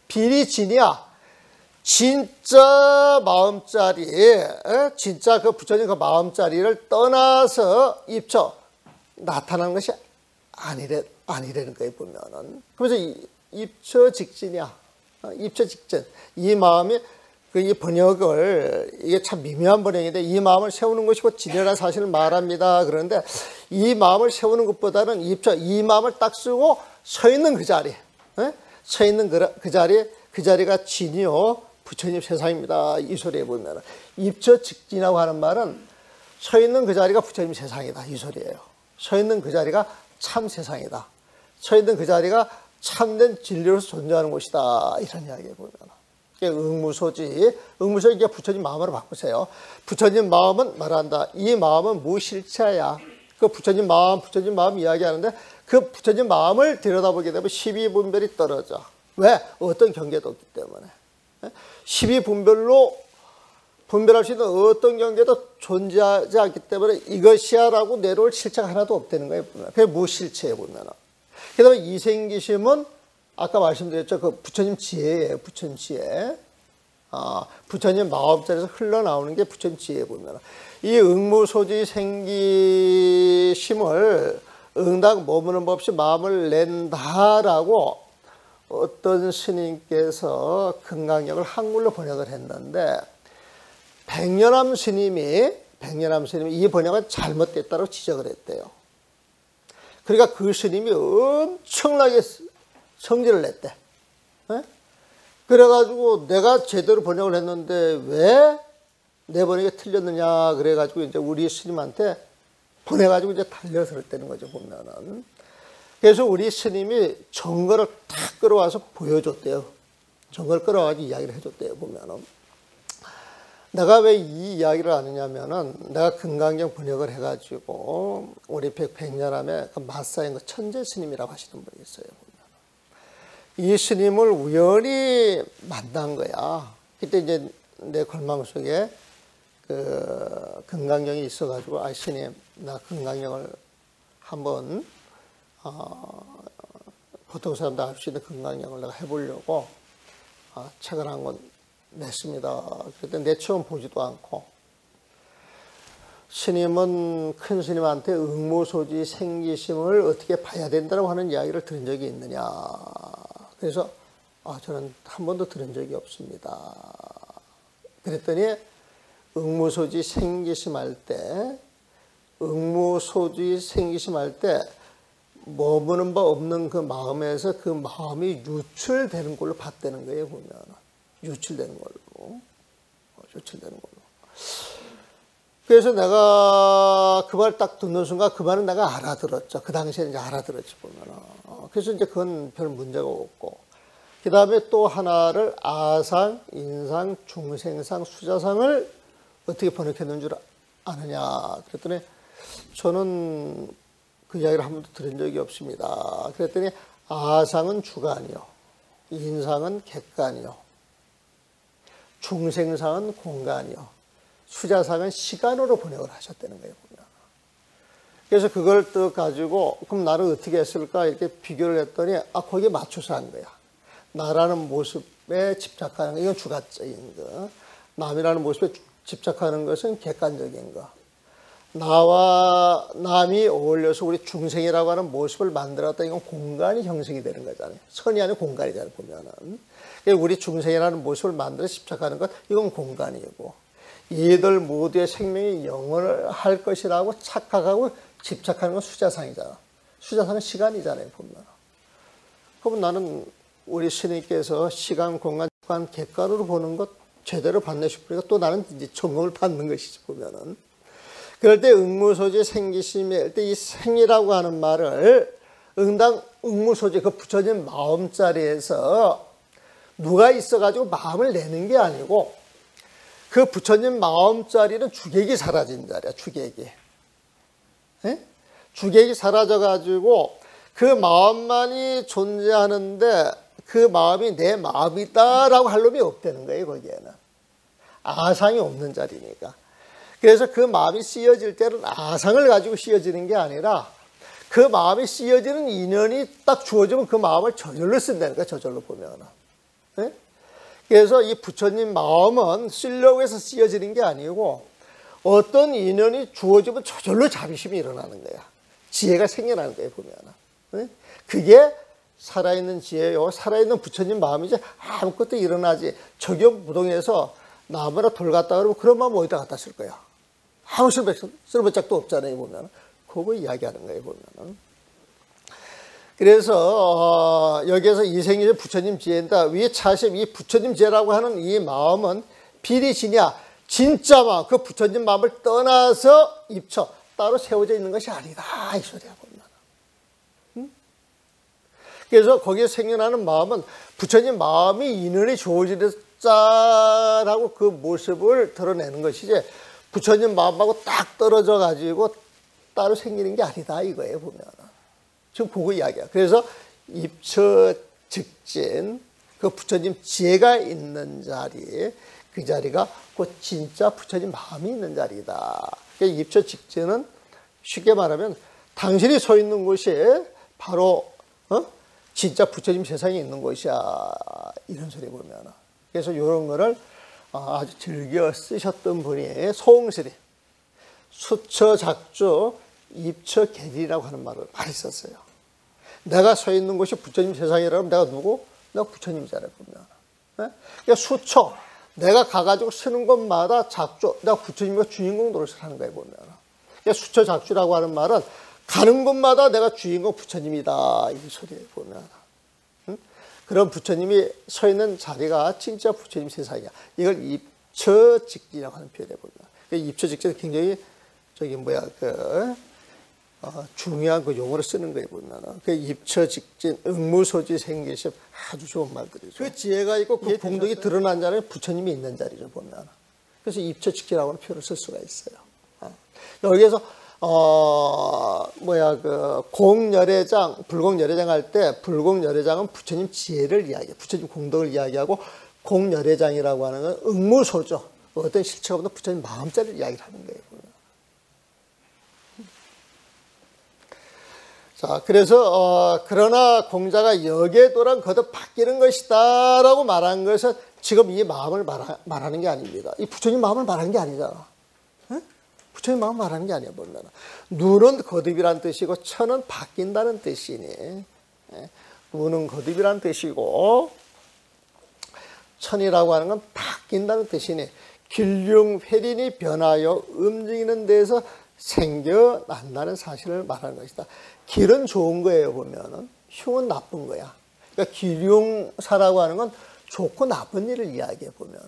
비리진이야. 진짜 마음자리, 진짜 그 부처님 그 마음자리를 떠나서 나타나는 것이 아니라는 거예요, 보면은. 그래서 입처직진이야. 입처직진. 이 마음이, 이 번역을, 이게 참 미묘한 번역인데, 이 마음을 세우는 것이 곧 진리라는 사실을 말합니다. 그런데 이 마음을 세우는 것보다는 이 마음을 딱 쓰고 서 있는 그 자리, 서 있는 그 자리가 진이요, 부처님 세상입니다. 이 소리에 보면. 입처직진이라고 하는 말은 서 있는 그 자리가 부처님 세상이다. 이 소리예요. 서 있는 그 자리가 참 세상이다. 서 있는 그 자리가 참된 진리로서 존재하는 곳이다. 이런 이야기에 보면. 응무소지, 이게 부처님 마음으로 바꾸세요. 부처님 마음은 말한다. 이 마음은 무실체야. 그 부처님 마음 이야기하는데, 그 부처님 마음을 들여다보게 되면 12분별이 떨어져. 왜? 어떤 경계도 없기 때문에. 12분별로 분별할 수 있는 어떤 경계도 존재하지 않기 때문에 이것이야라고 내려올 실체가 하나도 없다는 거예요. 그게 무실체에 보면. 그 다음에 이생기심은 아까 말씀드렸죠. 그 부처님 지혜예요. 부처님 지혜. 부처님 마음자리에서 흘러나오는 게 부처님 지혜에 보면. 이 응무소지 생기심을 응당 머무는 법 없이 마음을 낸다라고 어떤 스님께서 금강경을 한글로 번역을 했는데, 백년암 스님이 이 번역은 잘못됐다고 지적을 했대요. 그러니까 그 스님이 엄청나게 성질을 냈대. 그래가지고 내가 제대로 번역을 했는데 왜 내 번역이 틀렸느냐, 그래가지고 이제 우리 스님한테 보내가지고 이제 달려들었다는 거죠, 보면은. 그래서 우리 스님이 정거를 탁 끌어와서 보여줬대요. 정거를 끌어와서 이야기를 해줬대요. 보면은 내가 왜 이 이야기를 하느냐면은 내가 금강경 번역을 해가지고 우리 백년함에 그 마사인 그 천재 스님이라고 하시는 분이 있어요. 보면 이 스님을 우연히 만난 거야. 그때 이제 내 골망 속에 그 금강경이 있어가지고 아 스님 나 금강경을 한번 보통 사람도 알 수 있는 금강경을 내가 해보려고 책을 한 권 냈습니다. 그때 내 처음 보지도 않고 스님은 큰 스님한테 응모소지 생기심을 어떻게 봐야 된다고 하는 이야기를 들은 적이 있느냐. 그래서 저는 한 번도 들은 적이 없습니다. 그랬더니 응모소지 생기심할 때 머무는 바 없는 그 마음에서 그 마음이 유출되는 걸로 봤다는 거예요. 보면 유출되는 걸로. 그래서 내가 그 말 딱 듣는 순간 그 말은 내가 알아들었죠. 그 당시에 이제 알아들었지 보면. 그래서 이제 그건 별 문제가 없고. 그 다음에 또 하나를 아상, 인상, 중생상, 수자상을 어떻게 번역했는 줄 아느냐. 그랬더니 저는 그 이야기를 한 번도 들은 적이 없습니다. 그랬더니 아상은 주관이요. 인상은 객관이요. 중생상은 공간이요. 수자상은 시간으로 번역을 하셨다는 거예요. 보면. 그래서 그걸 또 가지고 그럼 나를 어떻게 했을까 이렇게 비교를 했더니 거기에 맞춰서 한 거야. 나라는 모습에 집착하는 거 이건 주관적인 거. 남이라는 모습에 집착하는 것은 객관적인 거. 나와 남이 어울려서 우리 중생이라고 하는 모습을 만들었다. 이건 공간이 형성이 되는 거잖아요. 선이 아니고 공간이잖아요. 보면은. 우리 중생이라는 모습을 만들어 집착하는 것 이건 공간이고 이들 모두의 생명이 영원을 할 것이라고 착각하고 집착하는 건 수자상이잖아. 수자상은 시간이잖아요. 보면. 그럼 나는 우리 스님께서 시간, 공간, 주관, 객관으로 보는 것 제대로 봤네 싶으니까 또 나는 이제 점검을 받는 것이지 보면은. 그럴 때 응무소지 생기심에 때 이 생이라고 하는 말을 응당 응무소지 그 붙여진 마음자리에서 누가 있어가지고 마음을 내는 게 아니고 그 붙여진 마음자리는 주객이 사라진 자리야. 주객이. 네? 주객이 사라져가지고 그 마음만이 존재하는데 그 마음이 내 마음이다라고 할 놈이 없다는 거예요. 거기에는. 아상이 없는 자리니까. 그래서 그 마음이 씌어질 때는 아상을 가지고 씌어지는 게 아니라 그 마음이 씌어지는 인연이 딱 주어지면 그 마음을 저절로 쓴다니까. 저절로 보면. 네? 그래서 이 부처님 마음은 쓰려고 해서 씌어지는 게 아니고 어떤 인연이 주어지면 저절로 자비심이 일어나는 거야. 지혜가 생겨나는 거예요. 보면. 네? 그게 살아있는 지혜요. 살아있는 부처님 마음이지 아무것도 일어나지. 적용부동에서 나무나 돌 갖다 그러면 그런 마음 어디다 갖다 쓸 거야. 아무 쓸모짝도 없잖아요. 보면. 그거 이야기하는 거예요. 보면. 그래서 여기에서 이생이제 부처님 지혜인다. 위에 차심 이 부처님 지혜라고 하는 이 마음은 비리시냐 진짜 마음 그 부처님 마음을 떠나서 입처 따로 세워져 있는 것이 아니다. 이 소리야 보면. 응? 그래서 거기에 생겨나는 마음은 부처님 마음이 인연이 좋아지자라고 그 모습을 드러내는 것이지 부처님 마음하고 딱 떨어져 가지고 따로 생기는 게 아니다 이거예요 보면. 지금 그거 이야기야. 그래서 입처 직진 그 부처님 지혜가 있는 자리 그 자리가 그 진짜 부처님 마음이 있는 자리다. 그러니까 입처 직진은 쉽게 말하면 당신이 서 있는 곳이 바로 진짜 부처님 세상에 있는 곳이야 이런 소리 보면. 그래서 이런 거를 아주 즐겨 쓰셨던 분이 소홍스리 수처 작주 입처 계리라고 하는 말을 많이 썼어요. 내가 서 있는 곳이 부처님 세상이라면 내가 누구? 내가 부처님이잖아요. 보면. 그러니까 수처 내가 가가지고 쓰는 곳마다 작주 내가 부처님과 주인공 노릇을 하는 거예요. 보면. 그러니까 수처 작주라고 하는 말은 가는 곳마다 내가 주인공 부처님이다 이 소리예요. 보면. 그런 부처님이 서 있는 자리가 진짜 부처님 세상이야. 이걸 입처직지라고 하는 표현에 보면. 입처직지는 굉장히 중요한 그 용어를 쓰는 거에 보면은 그 입처직진, 응무소지 생기심 아주 좋은 말들이죠. 그 지혜가 있고 그 공덕이 드러난 자리에 부처님이 있는 자리를 보면 그래서 입처직진이라고는 표현을 쓸 수가 있어요. 여기에서 공열애장, 불공열애장 할 때 불공열애장은 부처님 지혜를 이야기해, 부처님 공덕을 이야기하고 공열애장이라고 하는 건 응무소죠. 어떤 실체가 없는 부처님 마음자리를 이야기를 하는 거예요. 자, 그래서 그러나 공자가 여기에 또한 거듭 바뀌는 것이다 라고 말한 것은 지금 이 마음을 말하는 게 아닙니다. 이 부처님 마음을 말하는 게 아니잖아. 에? 부처님 마음을 말하는 게 아니야. 보면 눈은 거듭이란 뜻이고 천은 바뀐다는 뜻이니, 눈은 거듭이란 뜻이고 천이라고 하는 건 바뀐다는 뜻이니 길흉회린이 변하여 움직이는 데서 생겨난다는 사실을 말하는 것이다. 길은 좋은 거예요. 보면은 흉은 나쁜 거야. 그러니까 길흉사라고 하는 건 좋고 나쁜 일을 이야기해 보면.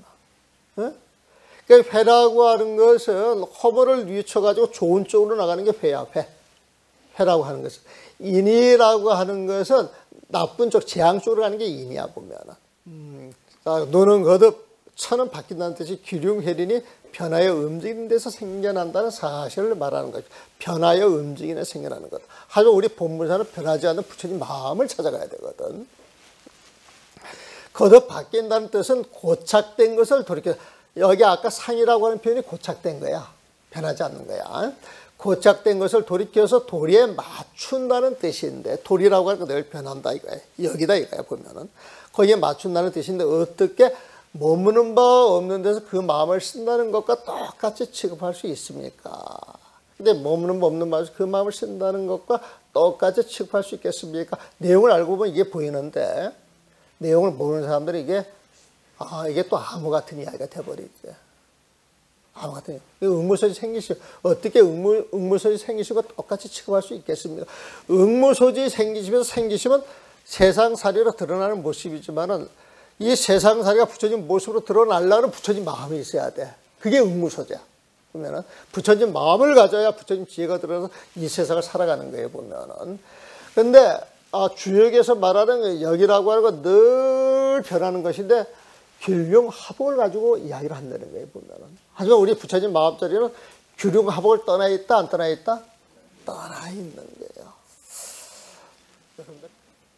그러니까 회라고 하는 것은 허물을 뉘쳐가지고 좋은 쪽으로 나가는 게 회야. 회라고 하는 것은. 인이라고 하는 것은 나쁜 쪽, 재앙 쪽으로 가는 게 인이야 보면은. 자, 노는 거듭 천은 바뀐다는 뜻이 기륭회린이 변하여 움직이는 데서 생겨난다는 사실을 말하는 거죠. 변하여 움직이는 데 생겨나는 것. 하지만 우리 본문사는 변하지 않는 부처님 마음을 찾아가야 되거든. 거듭 바뀐다는 뜻은 고착된 것을 돌이켜, 여기 아까 상이라고 하는 표현이 고착된 거야. 변하지 않는 거야. 고착된 것을 돌이켜서 도리에 맞춘다는 뜻인데, 도리라고 하니까 늘 변한다 이거야. 여기다 이거야 보면은. 거기에 맞춘다는 뜻인데 어떻게 머무는 바 없는 데서 그 마음을 쓴다는 것과 똑같이 취급할 수 있습니까? 근데 머무는 바 없는 마음에서 그 마음을 쓴다는 것과 똑같이 취급할 수 있겠습니까? 내용을 알고 보면 이게 보이는데 내용을 모르는 사람들이 이게 또 암호 같은 이야기가 돼버리지. 암호 같은 이야기. 응무소지 생기시고 어떻게 응무소지 생기시고 똑같이 취급할 수 있겠습니까? 응무소지 생기시면 세상살이로 드러나는 모습이지만은 이 세상살이가 부처님 모습으로 드러나려는 부처님 마음이 있어야 돼. 그게 응무소지야. 보면은 부처님 마음을 가져야 부처님 지혜가 들어서 이 세상을 살아가는 거예요. 보면은. 근데 주역에서 말하는 여기라고 하는 건 늘 변하는 것인데 균룡합옥을 가지고 이야기를 한다는 거예요. 보면은. 하지만 우리 부처님 마음자리는 균룡합옥을 떠나 있다, 안 떠나 있다? 떠나 있는 거예요.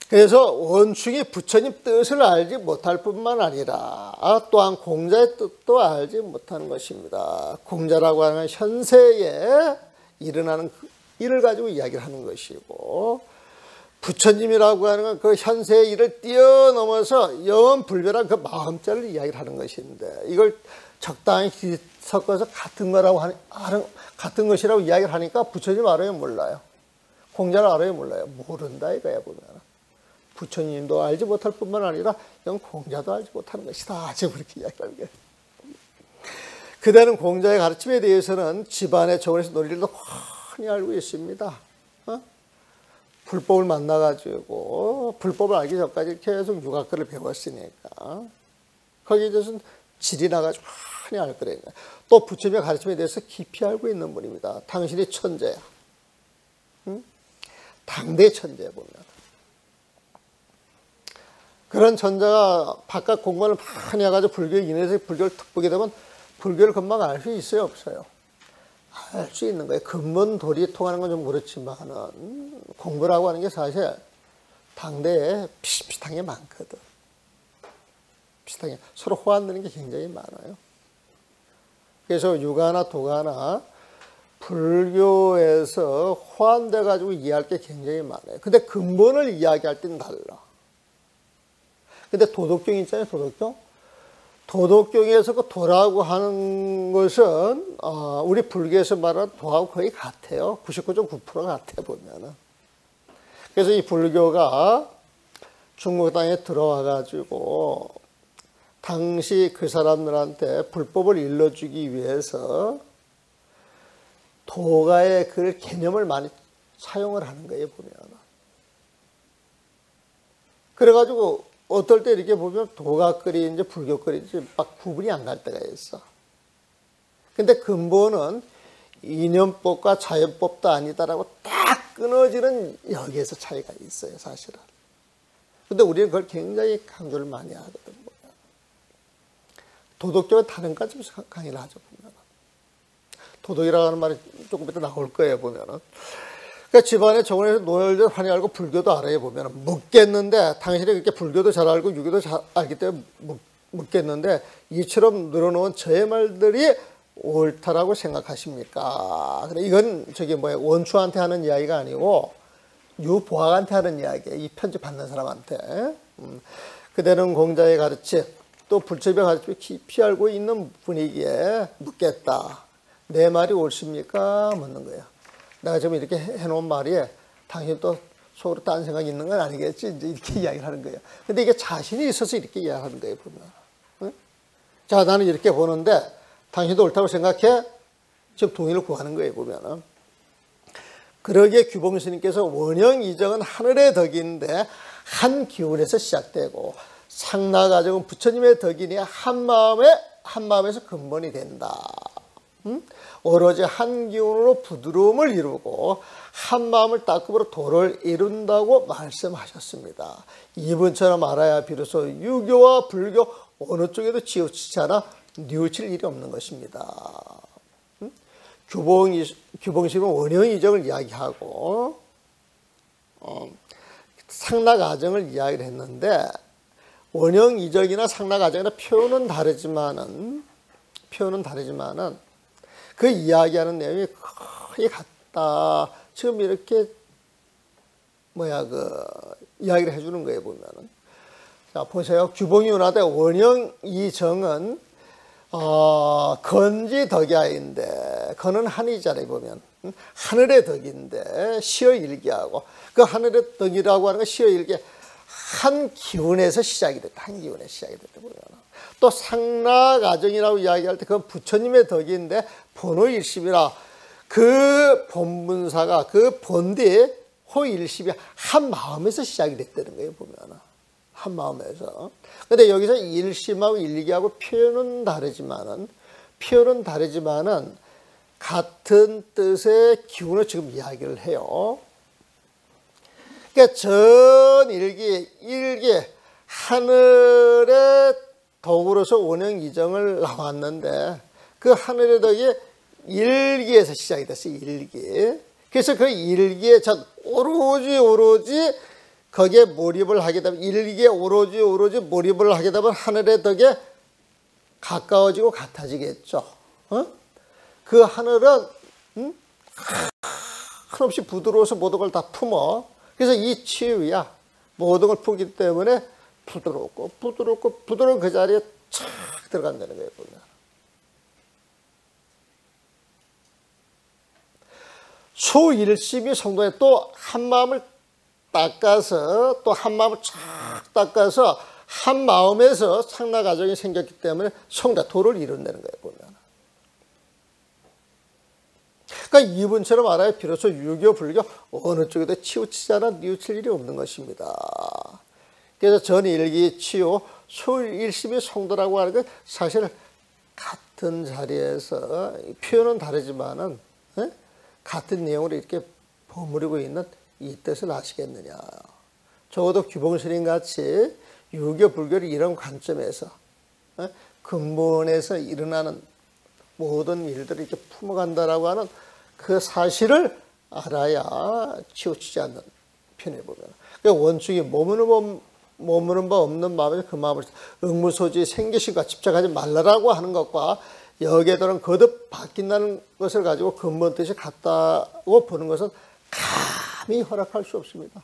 그래서 원충이 부처님 뜻을 알지 못할 뿐만 아니라 또한 공자의 뜻도 알지 못하는 것입니다. 공자라고 하는 현세에 일어나는 일을 가지고 이야기를 하는 것이고 부처님이라고 하는 건 그 현세의 일을 뛰어넘어서 영원불변한 그 마음자를 이야기를 하는 것인데 이걸 적당히 섞어서 같은 것이라고 이야기를 하니까 부처님 알아요, 몰라요? 공자를 알아요, 몰라요? 모른다 이거야 보면. 부처님도 알지 못할 뿐만 아니라 이건 공자도 알지 못하는 것이다. 지금 그렇게 이야기하는 거예요. 그대는 공자의 가르침에 대해서는 집안의 정원에서 논리를 훤히 알고 있습니다. 불법을 만나가지고 불법을 알기 전까지 계속 육아글을 배웠으니까 거기에 대해서는 질이 나가지고 훤히 알 거래요. 또 부처님의 가르침에 대해서 깊이 알고 있는 분입니다. 당신이 천재야. 당대 천재 보면. 그런 천자가 바깥 공부를 많이 해가지고 불교에 인해서 불교를 탁 보게 되면 불교를 금방 알 수 있어요, 없어요? 알 수 있는 거예요. 근본도리에 통하는 건 좀 그렇지만은 공부라고 하는 게 사실 당대에 비슷비슷한 게 많거든. 비슷하게 서로 호환되는 게 굉장히 많아요. 그래서 유가나 도가나 불교에서 호환돼 가지고 이해할 게 굉장히 많아요. 근데 근본을 이야기할 때는 달라. 근데 도덕경 있잖아요, 도덕경. 도덕경에서 그 도라고 하는 것은 우리 불교에서 말하는 도하고 거의 같아요. 99.9% 같아 보면은. 그래서 이 불교가 중국 땅에 들어와 가지고 당시 그 사람들한테 불법을 일러주기 위해서 도가의 그 개념을 많이 사용을 하는 거예요, 보면. 그래가지고 어떨 때 이렇게 보면 도가글이 이제 불교글이 막 구분이 안 갈 때가 있어. 근데 근본은 이념법과 자연법도 아니다라고 딱 끊어지는 여기에서 차이가 있어요, 사실은. 근데 우리는 그걸 굉장히 강조를 많이 하거든요. 도덕적인 다른 관점에서 강의를 하죠, 보면. 도덕이라고 하는 말이 조금 이따 나올 거예요, 보면은. 그러니까 집안에 정원에서 노열들 환히 알고 불교도 알아요, 보면은. 묻겠는데, 당신이 그렇게 불교도 잘 알고 유교도 잘 알기 때문에 묻겠는데, 이처럼 늘어놓은 저의 말들이 옳다라고 생각하십니까? 근데 이건 원추한테 하는 이야기가 아니고, 유보학한테 하는 이야기예요. 이 편지 받는 사람한테. 그대는 공자의 가르침, 또 불법의 가르침을 깊이 알고 있는 분위기에 묻겠다. 내 말이 옳습니까? 묻는 거예요. 내가 지금 이렇게 해놓은 말이 당신 또 속으로 딴 생각이 있는 건 아니겠지? 이제 이렇게 이야기를 하는 거예요. 근데 이게 자신이 있어서 이렇게 이야기하는 거예요, 보면. 응? 자, 나는 이렇게 보는데 당신도 옳다고 생각해? 지금 동의를 구하는 거예요, 보면은. 그러기에 규봉스님께서 원형이정은 하늘의 덕인데 한 기운에서 시작되고 상나가정은 부처님의 덕이니 한 마음에서 근본이 된다. 오로지 한 기운으로 부드러움을 이루고 한 마음을 닦음으로 도를 이룬다고 말씀하셨습니다. 이분처럼 알아야 비로소 유교와 불교 어느 쪽에도 치우치지 않아 뉘우칠 일이 없는 것입니다. 규봉심은 원형이정을 이야기하고 상나가정을 이야기를 했는데 원형이정이나 상나가정이나 표현은 다르지만은 그 이야기하는 내용이 거의 같다. 지금 이렇게 이야기를 해주는 거예요, 보면은. 자, 보세요. 규봉이운하되 원형이정은 건지 덕야인데, 건은 한이잖아요, 보면. 하늘의 덕인데, 시어일기하고, 그 하늘의 덕이라고 하는 건 시어일기, 한 기운에서 시작이 됐다. 한 기운에서 시작이 됐다, 보면. 또 상나가정이라고 이야기할 때 그건 부처님의 덕인데, 본호일심이라, 그 본분사가, 그 본디, 호일심이 한 마음에서 시작이 됐다는 거예요, 보면. 한 마음에서. 근데 여기서 일심하고 일기하고 표현은 다르지만은 같은 뜻의 기운을 지금 이야기를 해요. 그러니까 전일기, 하늘의 덕으로서 원형이정을 나왔는데 그 하늘의 덕이 일기에서 시작이 됐어요. 일기. 그래서 그 일기에 오로지 거기에 몰입을 하게 되면 일기에 오로지 몰입을 하게 되면 하늘의 덕에 가까워지고 같아지겠죠. 그 하늘은 한없이 부드러워서 모든 걸 다 품어. 그래서 이 치유야. 모든 걸 품기 때문에 부드러운 그 자리에 착 들어간다는 거예요, 보면. 수일심이 성도에 또 한 마음을 닦아서 한 마음에서 상나가정이 생겼기 때문에 성자 도를 이룬다는 거예요, 보면. 그러니까 이분처럼 알아야 비로소 유교, 불교 어느 쪽에도 치우치지 않아 뉘우칠 일이 없는 것입니다. 그래서 전일기, 치유, 수일심이 성도라고 하는 건 사실 같은 자리에서 표현은 다르지만은 같은 내용으로 이렇게 버무리고 있는 이 뜻을 아시겠느냐. 적어도 규봉스님 같이 유교, 불교를 이런 관점에서 근본에서 일어나는 모든 일들을 이렇게 품어간다라고 하는 그 사실을 알아야 치우치지 않는 편에 보면. 그러니까 원칙이 머무는 바 없는 마음에서 그 마음을 응무소지 생기심과 집착하지 말라라고 하는 것과 여기에 따른 거듭 바뀐다는 것을 가지고 근본 뜻이 같다고 보는 것은 감히 허락할 수 없습니다.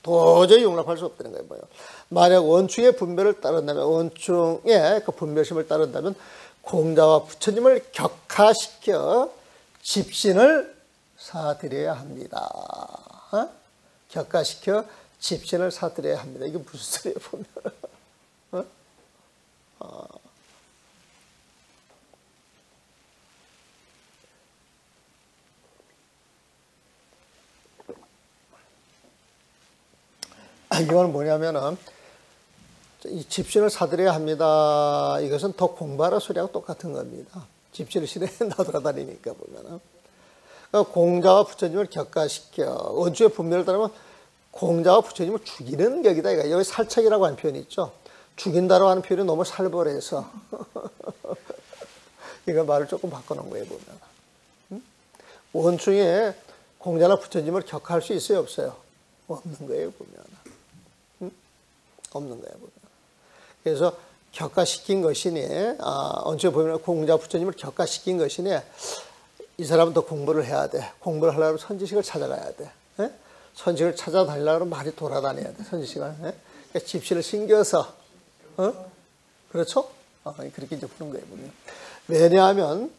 도저히 용납할 수 없다는 거예요. 뭐예요? 만약 원충의 분별을 따른다면, 원충의 그 분별심을 따른다면 공자와 부처님을 격하시켜 집신을 사드려야 합니다. 격하시켜 집신을 사드려야 합니다. 이게 무슨 소리예요, 보면. 이건 뭐냐면은 이 집신을 사드려야 합니다. 이것은 더 공부하라 소리하고 똑같은 겁니다. 집시를 시내에 나돌아다니니까 보면은. 그러니까 공자와 부처님을 격가시켜. 원주의 분별을 따르면 공자와 부처님을 죽이는 격이다. 이거 여기 살책이라고 하는 표현이 있죠. 죽인다라고 하는 표현이 너무 살벌해서 이거 말을 조금 바꿔놓은 거예요 보면. 원충에 공자나 부처님을 격할 수 있어요 없어요? 없는 거예요 보면. 없는 거예요 보면. 그래서 격가시킨 것이니 원충에 보면 공자 부처님을 격가시킨 것이니 이 사람은 더 공부를 해야 돼. 공부를 하려면 선지식을 찾아가야 돼. 에? 선지식을 찾아다니려면 많이 돌아다녀야 돼. 선지식을. 그러니까 집시를 신겨서 그렇죠? 그렇게 이제 푸는 거예요 보면. 왜냐하면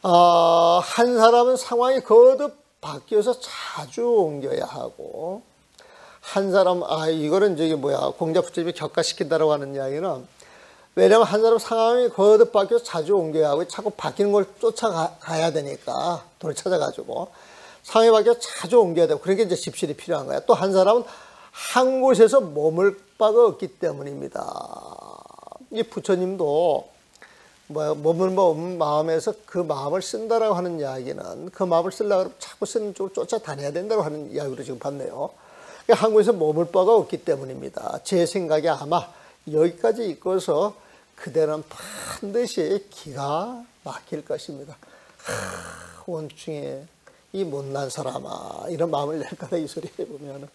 한 사람은 상황이 거듭 바뀌어서 자주 옮겨야 하고 한 사람 이거는 저기 공자 부처님이 격가시킨다라고 하는 이야기는 왜냐하면 한 사람 상황이 거듭 바뀌어서 자주 옮겨야 하고 자꾸 바뀌는 걸 쫓아가야 되니까 돈을 찾아가지고 상황이 바뀌어서 자주 옮겨야 되고 그러니까 이제 집실이 필요한 거야. 또 한 사람은 한 곳에서 머물 바가 없기 때문입니다. 이 부처님도 머물면 마음에서 그 마음을 쓴다라고 하는 이야기는 그 마음을 쓰려고 하면 자꾸 쓰는 쪽을 쫓아다녀야 된다고 하는 이야기로 지금 봤네요. 한 곳에서 머물 바가 없기 때문입니다. 제 생각에 아마 여기까지 있고서 그대는 반드시 기가 막힐 것입니다. 원충에 이 못난 사람아 이런 마음을 낼 거다 이 소리 해보면은.